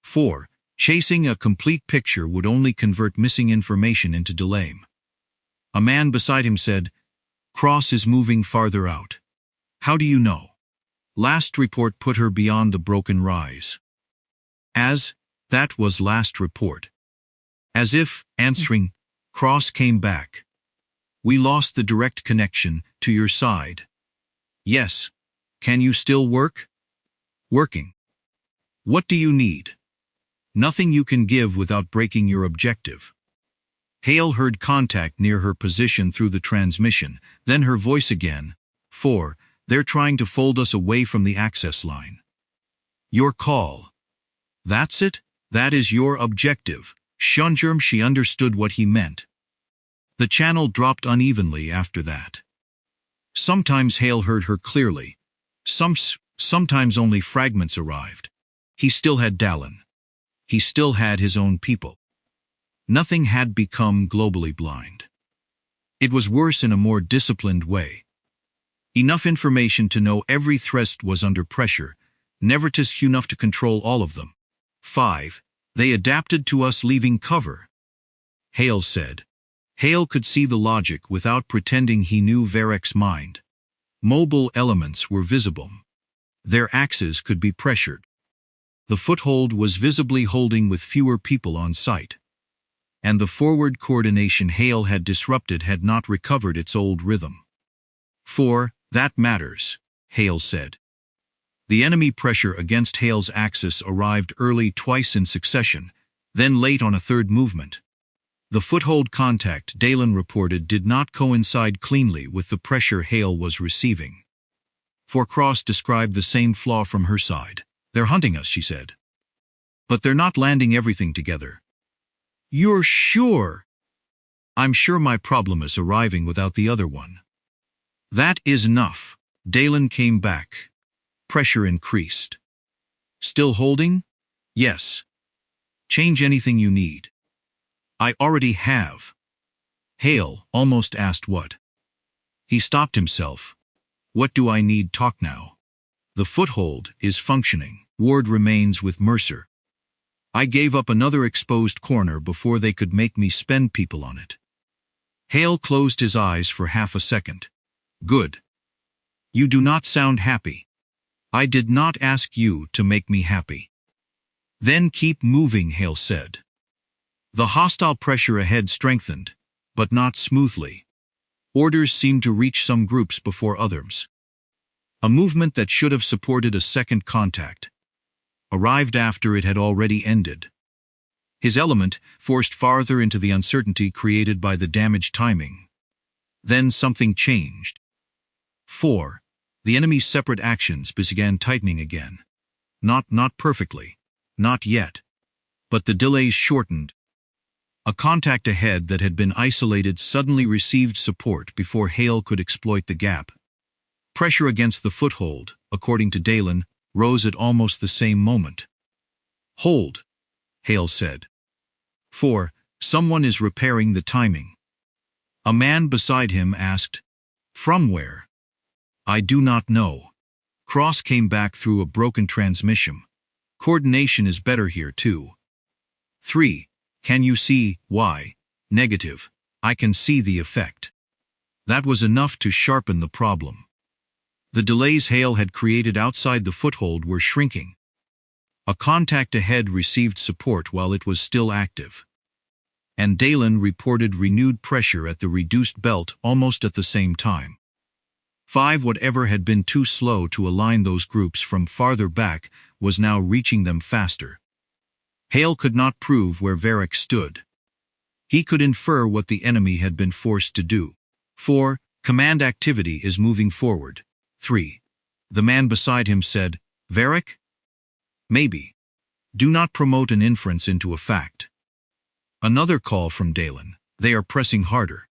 4. Chasing a complete picture would only convert missing information into delay. A man beside him said, Cross is moving farther out. How do you know? Last report put her beyond the broken rise. That was last report. As if, answering, Cross came back. We lost the direct connection to your side. Yes. Can you still work? Working. What do you need? Nothing you can give without breaking your objective. Hale heard contact near her position through the transmission, then her voice again. 4. They're trying to fold us away from the access line. Your call. That's it? That is your objective. Shungerm, she understood what he meant. The channel dropped unevenly after that. Sometimes Hale heard her clearly. Sometimes only fragments arrived. He still had Dalen. He still had his own people. Nothing had become globally blind. It was worse in a more disciplined way. Enough information to know every threat was under pressure, never enough to control all of them. 5. They adapted to us leaving cover. Hale said. Hale could see the logic without pretending he knew Varric's mind. Mobile elements were visible. Their axes could be pressured. The foothold was visibly holding with fewer people on site. And the forward coordination Hale had disrupted had not recovered its old rhythm. 4. That matters, Hale said. The enemy pressure against Hale's axis arrived early twice in succession, then late on a third movement. The foothold contact, Dalen reported, did not coincide cleanly with the pressure Hale was receiving. For Cross described the same flaw from her side. "They're hunting us," she said. "But they're not landing everything together." "You're sure?" "I'm sure my problem is arriving without the other one." "That is enough." Dalen came back. Pressure increased. "Still holding?" "Yes." "Change anything you need." "I already have." Hale almost asked what. He stopped himself. "What do I need? Talk now." "The foothold is functioning. Ward remains with Mercer. I gave up another exposed corner before they could make me spend people on it." Hale closed his eyes for half a second. "Good. You do not sound happy." "I did not ask you to make me happy." "Then keep moving," Hale said. The hostile pressure ahead strengthened, but not smoothly. Orders seemed to reach some groups before others. A movement that should have supported a second contact arrived after it had already ended. His element forced farther into the uncertainty created by the damaged timing. Then something changed. 4. The enemy's separate actions began tightening again. Not perfectly. Not yet. But the delays shortened. A contact ahead that had been isolated suddenly received support before Hale could exploit the gap. Pressure against the foothold, according to Dalen, rose at almost the same moment. "Hold," Hale said. 4. Someone is repairing the timing. A man beside him asked, "From where?" "I do not know." Cross came back through a broken transmission. "Coordination is better here too." 3. "Can you see why?" "Negative. I can see the effect." That was enough to sharpen the problem. The delays Hale had created outside the foothold were shrinking. A contact ahead received support while it was still active. And Dalen reported renewed pressure at the reduced belt almost at the same time. 5. Whatever had been too slow to align those groups from farther back was now reaching them faster. Hale could not prove where Varric stood. He could infer what the enemy had been forced to do. 4. Command activity is moving forward. 3. The man beside him said, "Varric?" "Maybe. Do not promote an inference into a fact." Another call from Dalen. "They are pressing harder."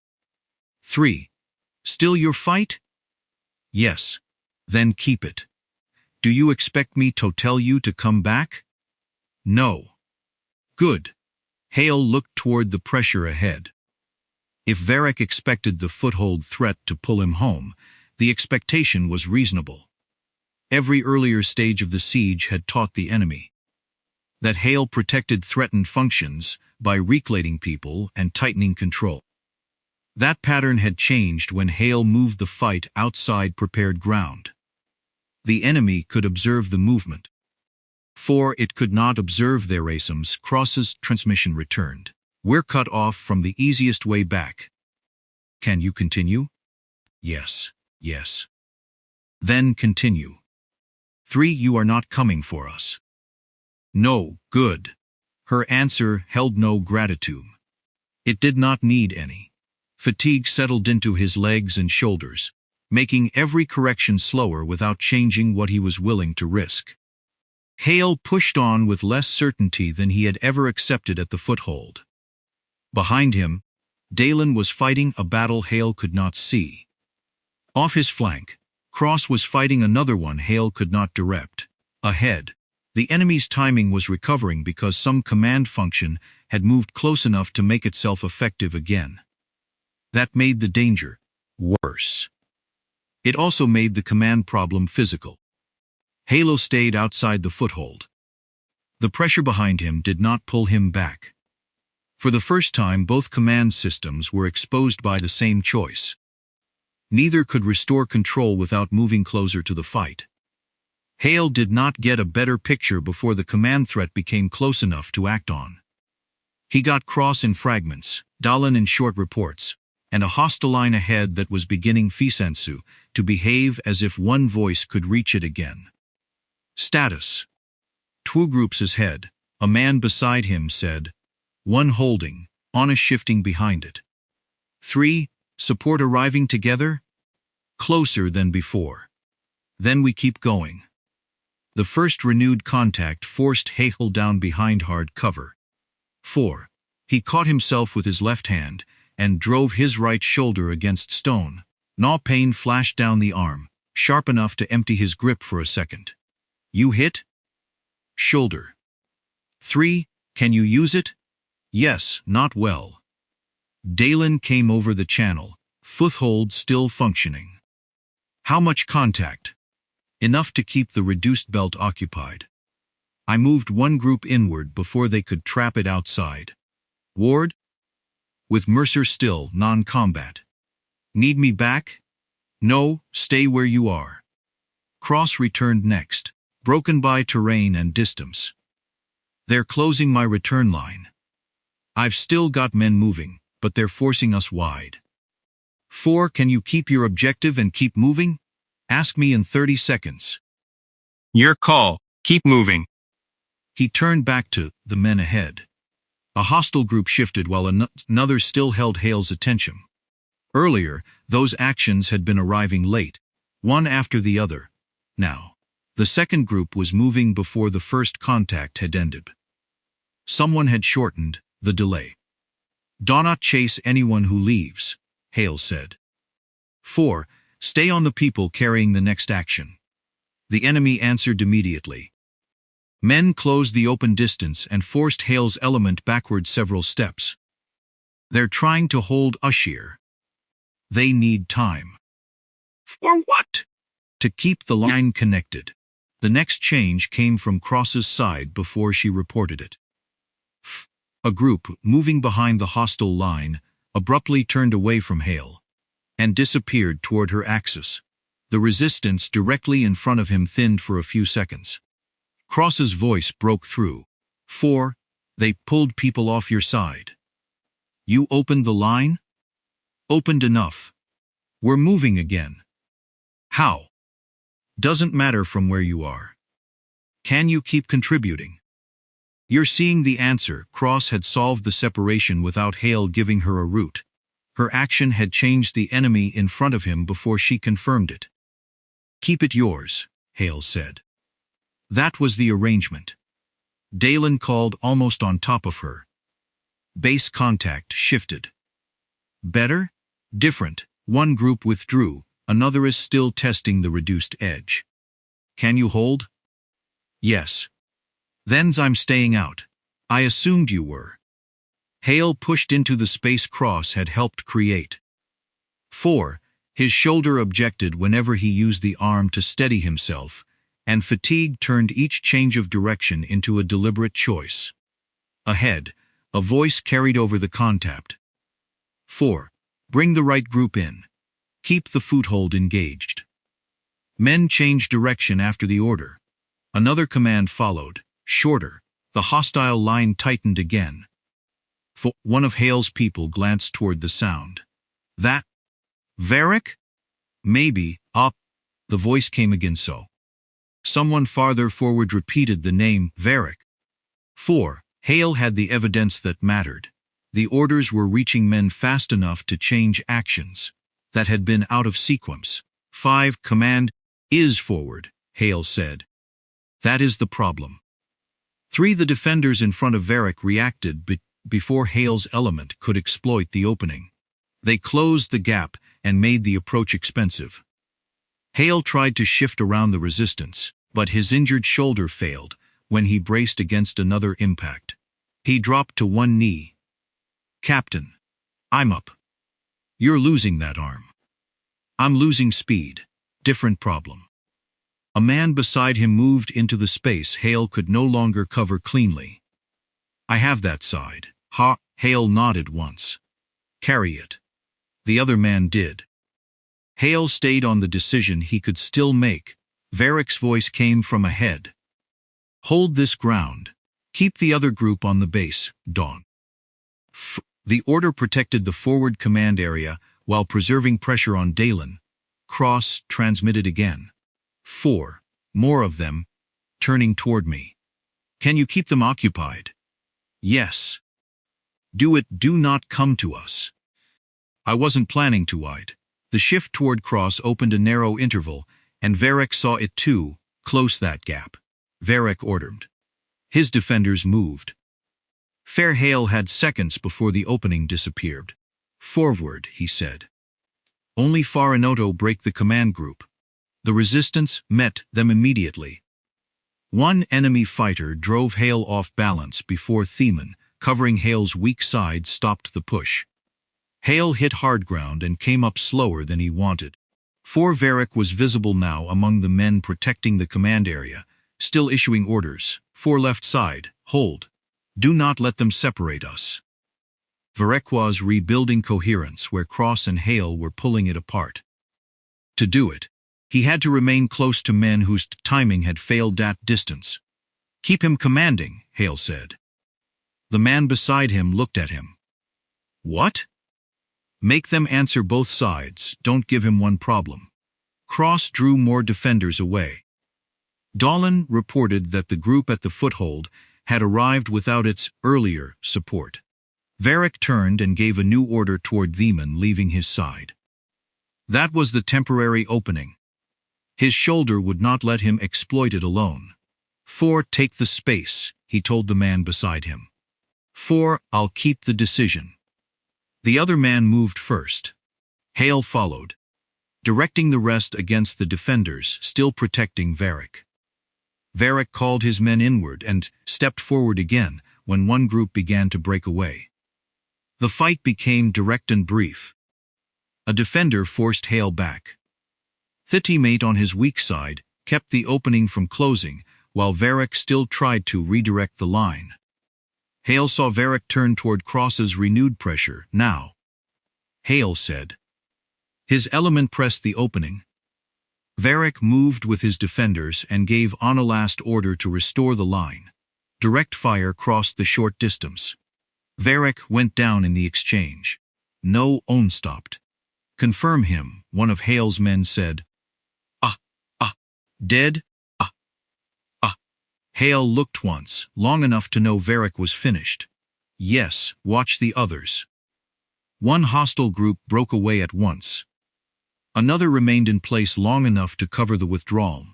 3. "Still your fight?" "Yes." "Then keep it." "Do you expect me to tell you to come back?" "No." "Good." Hale looked toward the pressure ahead. If Varric expected the foothold threat to pull him home, the expectation was reasonable. Every earlier stage of the siege had taught the enemy that Hale protected threatened functions by reclating people and tightening control. That pattern had changed when Hale moved the fight outside prepared ground. The enemy could observe the movement. 4. It could not observe their ASIMs. Cross's transmission returned. "We're cut off from the easiest way back." "Can you continue?" "Yes. Yes." "Then continue." 3. "You are not coming for us." "No." "Good." Her answer held no gratitude. It did not need any. Fatigue settled into his legs and shoulders, making every correction slower without changing what he was willing to risk. Hale pushed on with less certainty than he had ever accepted at the foothold. Behind him, Dalen was fighting a battle Hale could not see. Off his flank, Cross was fighting another one Hale could not direct. Ahead, the enemy's timing was recovering because some command function had moved close enough to make itself effective again. That made the danger worse. It also made the command problem physical. Hale stayed outside the foothold. The pressure behind him did not pull him back. For the first time, both command systems were exposed by the same choice. Neither could restore control without moving closer to the fight. Hale did not get a better picture before the command threat became close enough to act on. He got Cross in fragments, Dalen in short reports, and a hostile line ahead that was beginning Fisensu to behave as if one voice could reach it again. Status. 2 groups ahead. A man beside him said. 1 holding, on a shifting behind it. 3, support arriving together? Closer than before. Then we keep going. The first renewed contact forced Hale down behind hard cover. 4. He caught himself with his left hand and drove his right shoulder against stone. Naw pain flashed down the arm, sharp enough to empty his grip for a second. You hit? Shoulder. 3. Can you use it? Yes, not well. Dalen came over the channel, Foothold still functioning. How much contact? Enough to keep the reduced belt occupied. I moved 1 group inward before they could trap it outside. Ward? With Mercer still, non-combat. Need me back? No, stay where you are. Cross returned next, broken by terrain and distance. They're closing my return line. I've still got men moving, but they're forcing us wide. 4. Can you keep your objective and keep moving? Ask me in 30 seconds. Your call. Keep moving. He turned back to the men ahead. A hostile group shifted while another still held Hale's attention. Earlier, those actions had been arriving late, one after the other. Now, the second group was moving before the first contact had ended. Someone had shortened the delay. Do not chase anyone who leaves, Hale said. 4. Stay on the people carrying the next action. The enemy answered immediately. Men closed the open distance and forced Hale's element backward several steps. They're trying to hold us here. They need time. For what? To keep the line connected. The next change came from Cross's side before she reported it. A group, moving behind the hostile line, abruptly turned away from Hale and disappeared toward her axis. The resistance directly in front of him thinned for a few seconds. Cross's voice broke through. 4. They pulled people off your side. You opened the line? Opened enough. We're moving again. How? Doesn't matter from where you are. Can you keep contributing? You're seeing the answer. Cross had solved the separation without Hale giving her a route. Her action had changed the enemy in front of him before she confirmed it. Keep it yours, Hale said. That was the arrangement. Dalen called almost on top of her. Base contact shifted. Better? Different. 1 group withdrew, another is still testing the reduced edge. Can you hold? Yes. Then's I'm staying out. I assumed you were. Hale pushed into the space Cross had helped create. 4. His shoulder objected whenever he used the arm to steady himself, and fatigue turned each change of direction into a deliberate choice. Ahead, a voice carried over the contact. 4. Bring the right group in. Keep the foothold engaged. Men changed direction after the order. Another command followed, shorter. The hostile line tightened again. One of Hale's people glanced toward the sound. That? Varric? Maybe, up. The voice came again so. Someone farther forward repeated the name, Varric. 4. Hale had the evidence that mattered. The orders were reaching men fast enough to change actions that had been out of sequence. 5. Command is forward, Hale said. That is the problem. 3. The defenders in front of Varric reacted before Hale's element could exploit the opening. They closed the gap and made the approach expensive. Hale tried to shift around the resistance, but his injured shoulder failed when he braced against another impact. He dropped to 1 knee. Captain, I'm up. You're losing that arm. I'm losing speed. Different problem. A man beside him moved into the space Hale could no longer cover cleanly. I have that side. Ha! Hale nodded once. Carry it. The other man did. Hale stayed on the decision he could still make. Varric's voice came from ahead. Hold this ground. Keep the other group on the base, Dawn. The order protected the forward command area while preserving pressure on Dalen. Cross transmitted again. 4. More of them. turning toward me. Can you keep them occupied? Yes. Do not come to us. I wasn't planning to wide. The shift toward Cross opened a narrow interval, and Varric saw it too, close that gap. Varric ordered. His defenders moved. Fair Hale had seconds before the opening disappeared. Forward, he said. Only Farinoto break the command group. The resistance met them immediately. One enemy fighter drove Hale off balance before Theman, covering Hale's weak side, stopped the push. Hale hit hard ground and came up slower than he wanted. Varric was visible now among the men protecting the command area, still issuing orders. For left side, hold. Do not let them separate us. Varric was rebuilding coherence where Cross and Hale were pulling it apart. To do it, he had to remain close to men whose timing had failed at distance. Keep him commanding, Hale said. The man beside him looked at him. What? Make them answer both sides, don't give him one problem. Cross drew more defenders away. Dolan reported that the group at the Foothold had arrived without its earlier support. Varric turned and gave a new order toward Theman, leaving his side. That was the temporary opening. His shoulder would not let him exploit it alone. Take the space, he told the man beside him. I'll keep the decision. The other man moved first. Hale followed, directing the rest against the defenders, still protecting Varric. Varric called his men inward and stepped forward again when one group began to break away. The fight became direct and brief. A defender forced Hale back. The teammate on his weak side kept the opening from closing, while Varric still tried to redirect the line. Hale saw Varric turn toward Cross's renewed pressure. Now, Hale said. His element pressed the opening. Varric moved with his defenders and gave on a last order to restore the line. Direct fire crossed the short distance. Varric went down in the exchange. No one stopped. Confirm him, one of Hale's men said. Dead? Hale looked once, long enough to know Varric was finished. Yes, watch the others. One hostile group broke away at once. Another remained in place long enough to cover the withdrawal.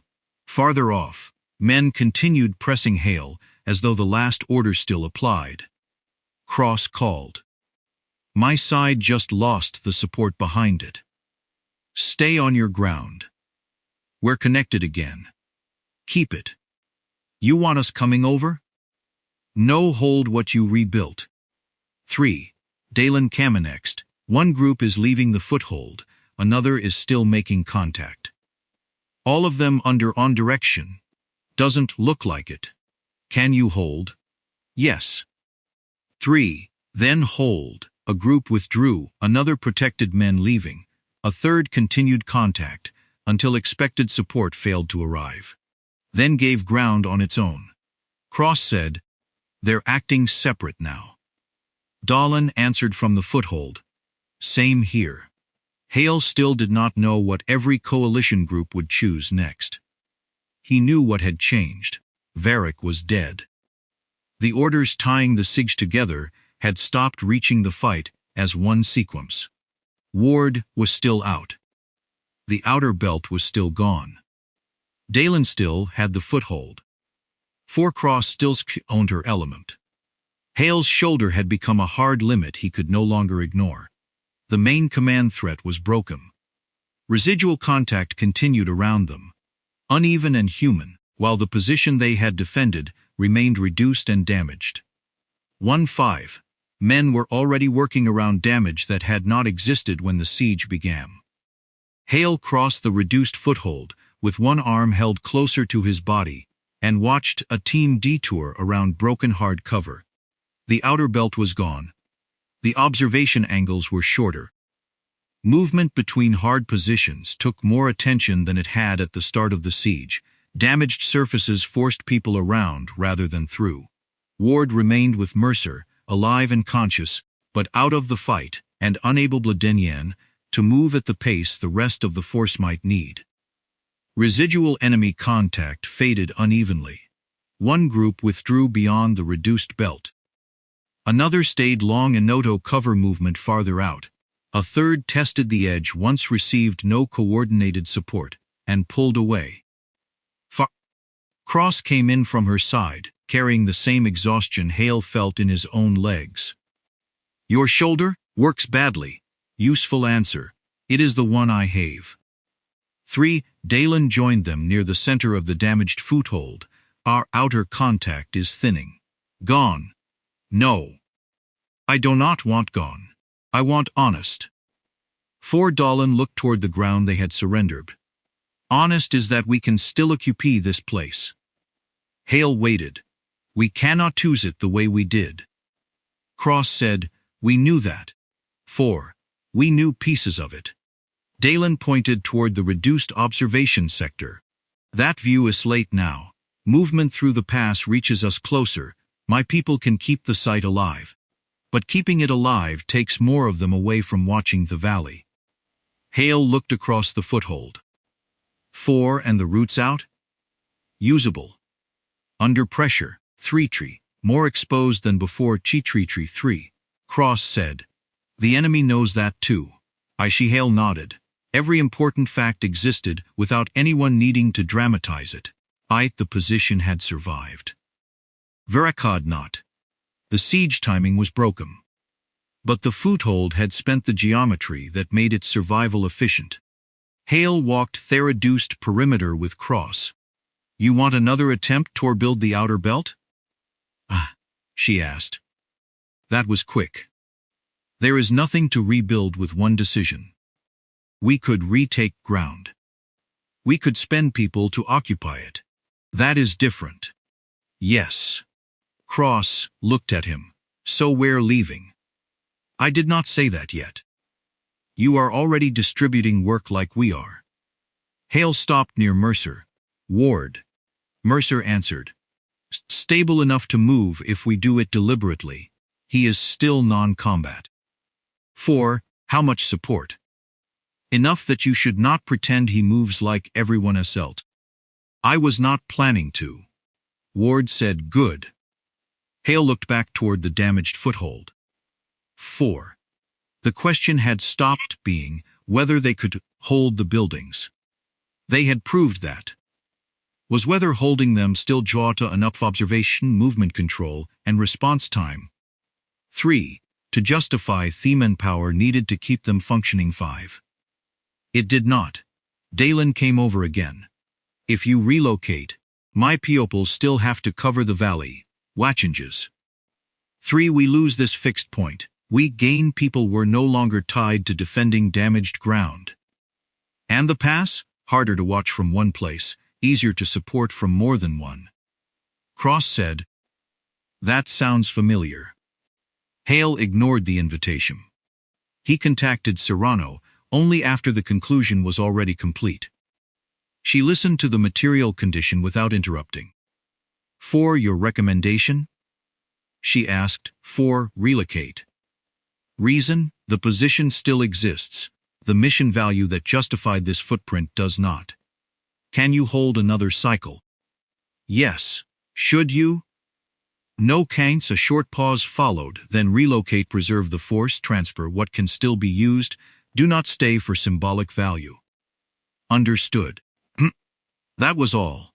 Farther off, men continued pressing Hale as though the last order still applied. Cross called. My side just lost the support behind it. Stay on your ground. We're connected again. Keep it. You want us coming over? No, hold what you rebuilt. 3. Dalen Kamenext. One group is leaving the Foothold, another is still making contact. All of them under on direction. Doesn't look like it. Can you hold? Yes. 3. Then hold. A group withdrew, another protected men leaving. A third continued contact, until expected support failed to arrive. Then gave ground on its own. Cross said, they're acting separate now. Dolan answered from the Foothold. Same here. Hale still did not know what every coalition group would choose next. He knew what had changed. Varric was dead. The orders tying the siege together had stopped reaching the fight as one sequence. Ward was still out. The outer belt was still gone. Dalen still had the Foothold. Cross still owned her element. Hale's shoulder had become a hard limit he could no longer ignore. The main command threat was broken. Residual contact continued around them, uneven and human, while the position they had defended remained reduced and damaged. 1-5. Men were already working around damage that had not existed when the siege began. Hale crossed the reduced Foothold, with one arm held closer to his body, and watched a team detour around broken hard cover. The outer belt was gone. The observation angles were shorter. Movement between hard positions took more attention than it had at the start of the siege. Damaged surfaces forced people around rather than through. Ward remained with Mercer, alive and conscious, but out of the fight, and unable to move at the pace the rest of the force might need. Residual enemy contact faded unevenly. One group withdrew beyond the reduced belt. Another stayed long in Noto cover movement farther out. A third tested the edge once received no coordinated support, and pulled away. Cross came in from her side, carrying the same exhaustion Hale felt in his own legs. Your shoulder? Works badly. Useful answer. It is the one I have. 3. Dalen joined them near the center of the damaged foothold. Our outer contact is thinning. Gone. No. I do not want gone. I want honest. 4. Dalen looked toward the ground they had surrendered. Honest is that we can still occupy this place. Hale waited. We cannot choose it the way we did. Cross said, we knew that. 4. We knew pieces of it. Dalen pointed toward the reduced observation sector. That view is late now. Movement through the pass reaches us closer. My people can keep the site alive. But keeping it alive takes more of them away from watching the valley. Hale looked across the foothold. 4. And the roots out? Usable. Under pressure. 3 tree. More exposed than before. Tree 3. Cross said. The enemy knows that too. Hale nodded. Every important fact existed without anyone needing to dramatize it. The position had survived. Veracod not. The siege timing was broken. But the foothold had spent the geometry that made its survival efficient. Hale walked the reduced perimeter with Cross. You want another attempt to build the outer belt? She asked. That was quick. There is nothing to rebuild with one decision. We could retake ground. We could spend people to occupy it. That is different. Yes. Cross looked at him. So we're leaving. I did not say that yet. You are already distributing work like we are. Hale stopped near Mercer. Ward. Mercer answered. Stable enough to move if we do it deliberately. He is still non-combat. 4. How much support? Enough that you should not pretend he moves like everyone else. I was not planning to. Ward said good. Hale looked back toward the damaged foothold. 4. The question had stopped being whether they could hold the buildings. They had proved that. Was whether holding them still draw to enough observation, movement control, and response time. 3. To justify the manpower needed to keep them functioning. 5. It did not. Dalen came over again. If you relocate, my pupils still have to cover the valley. Watchinges. 3. We lose this fixed point. We gain people were no longer tied to defending damaged ground. And the pass? Harder to watch from one place, easier to support from more than one. Cross said. That sounds familiar. Hale ignored the invitation. He contacted Serrano only after the conclusion was already complete. She listened to the material condition without interrupting. 4. Your recommendation? She asked. 4. Relocate. Reason? The position still exists. The mission value that justified this footprint does not. Can you hold another cycle? Yes. Should you? No can'ts. A short pause followed, then relocate. Preserve the force, transfer what can still be used, do not stay for symbolic value. Understood. That was all.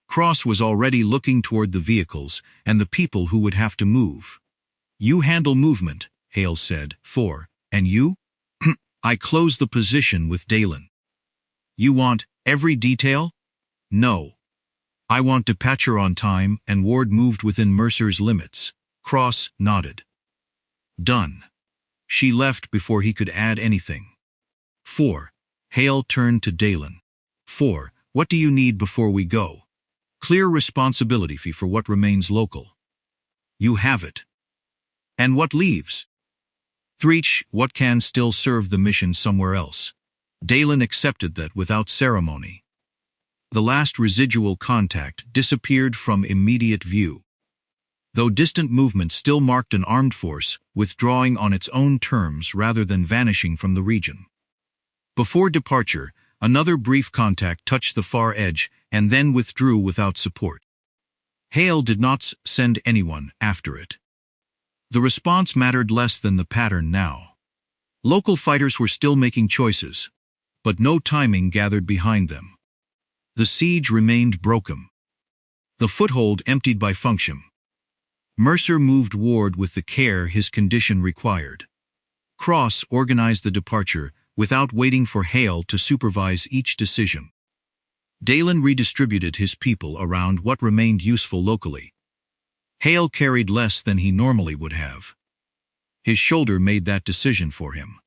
Cross was already looking toward the vehicles and the people who would have to move. You handle movement, Hale said. 4. And you? I close the position with Dalen. You want every detail? No. I want departure on time, and Ward moved within Mercer's limits. Cross nodded. Done. She left before he could add anything. 4. Hale turned to Dalen. 4. What do you need before we go? Clear responsibility fee for what remains local. You have it. And what leaves? 3. What can still serve the mission somewhere else? Dalen accepted that without ceremony. The last residual contact disappeared from immediate view. Though distant movement still marked an armed force, withdrawing on its own terms rather than vanishing from the region. Before departure, Another brief contact touched the far edge and then withdrew without support. Hale did not send anyone after it. The response mattered less than the pattern now. Local fighters were still making choices, but no timing gathered behind them. The siege remained broken. The foothold emptied by function. Mercer moved Ward with the care his condition required. Cross organized the departure without waiting for Hale to supervise each decision. Dalen redistributed his people around what remained useful locally. Hale carried less than he normally would have. His shoulder made that decision for him.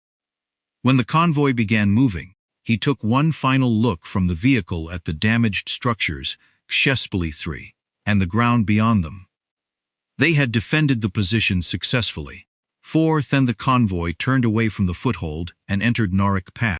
When the convoy began moving, he took one final look from the vehicle at the damaged structures, Chespoli 3, and the ground beyond them. They had defended the position successfully. Then the convoy turned away from the foothold and entered Narok Pass.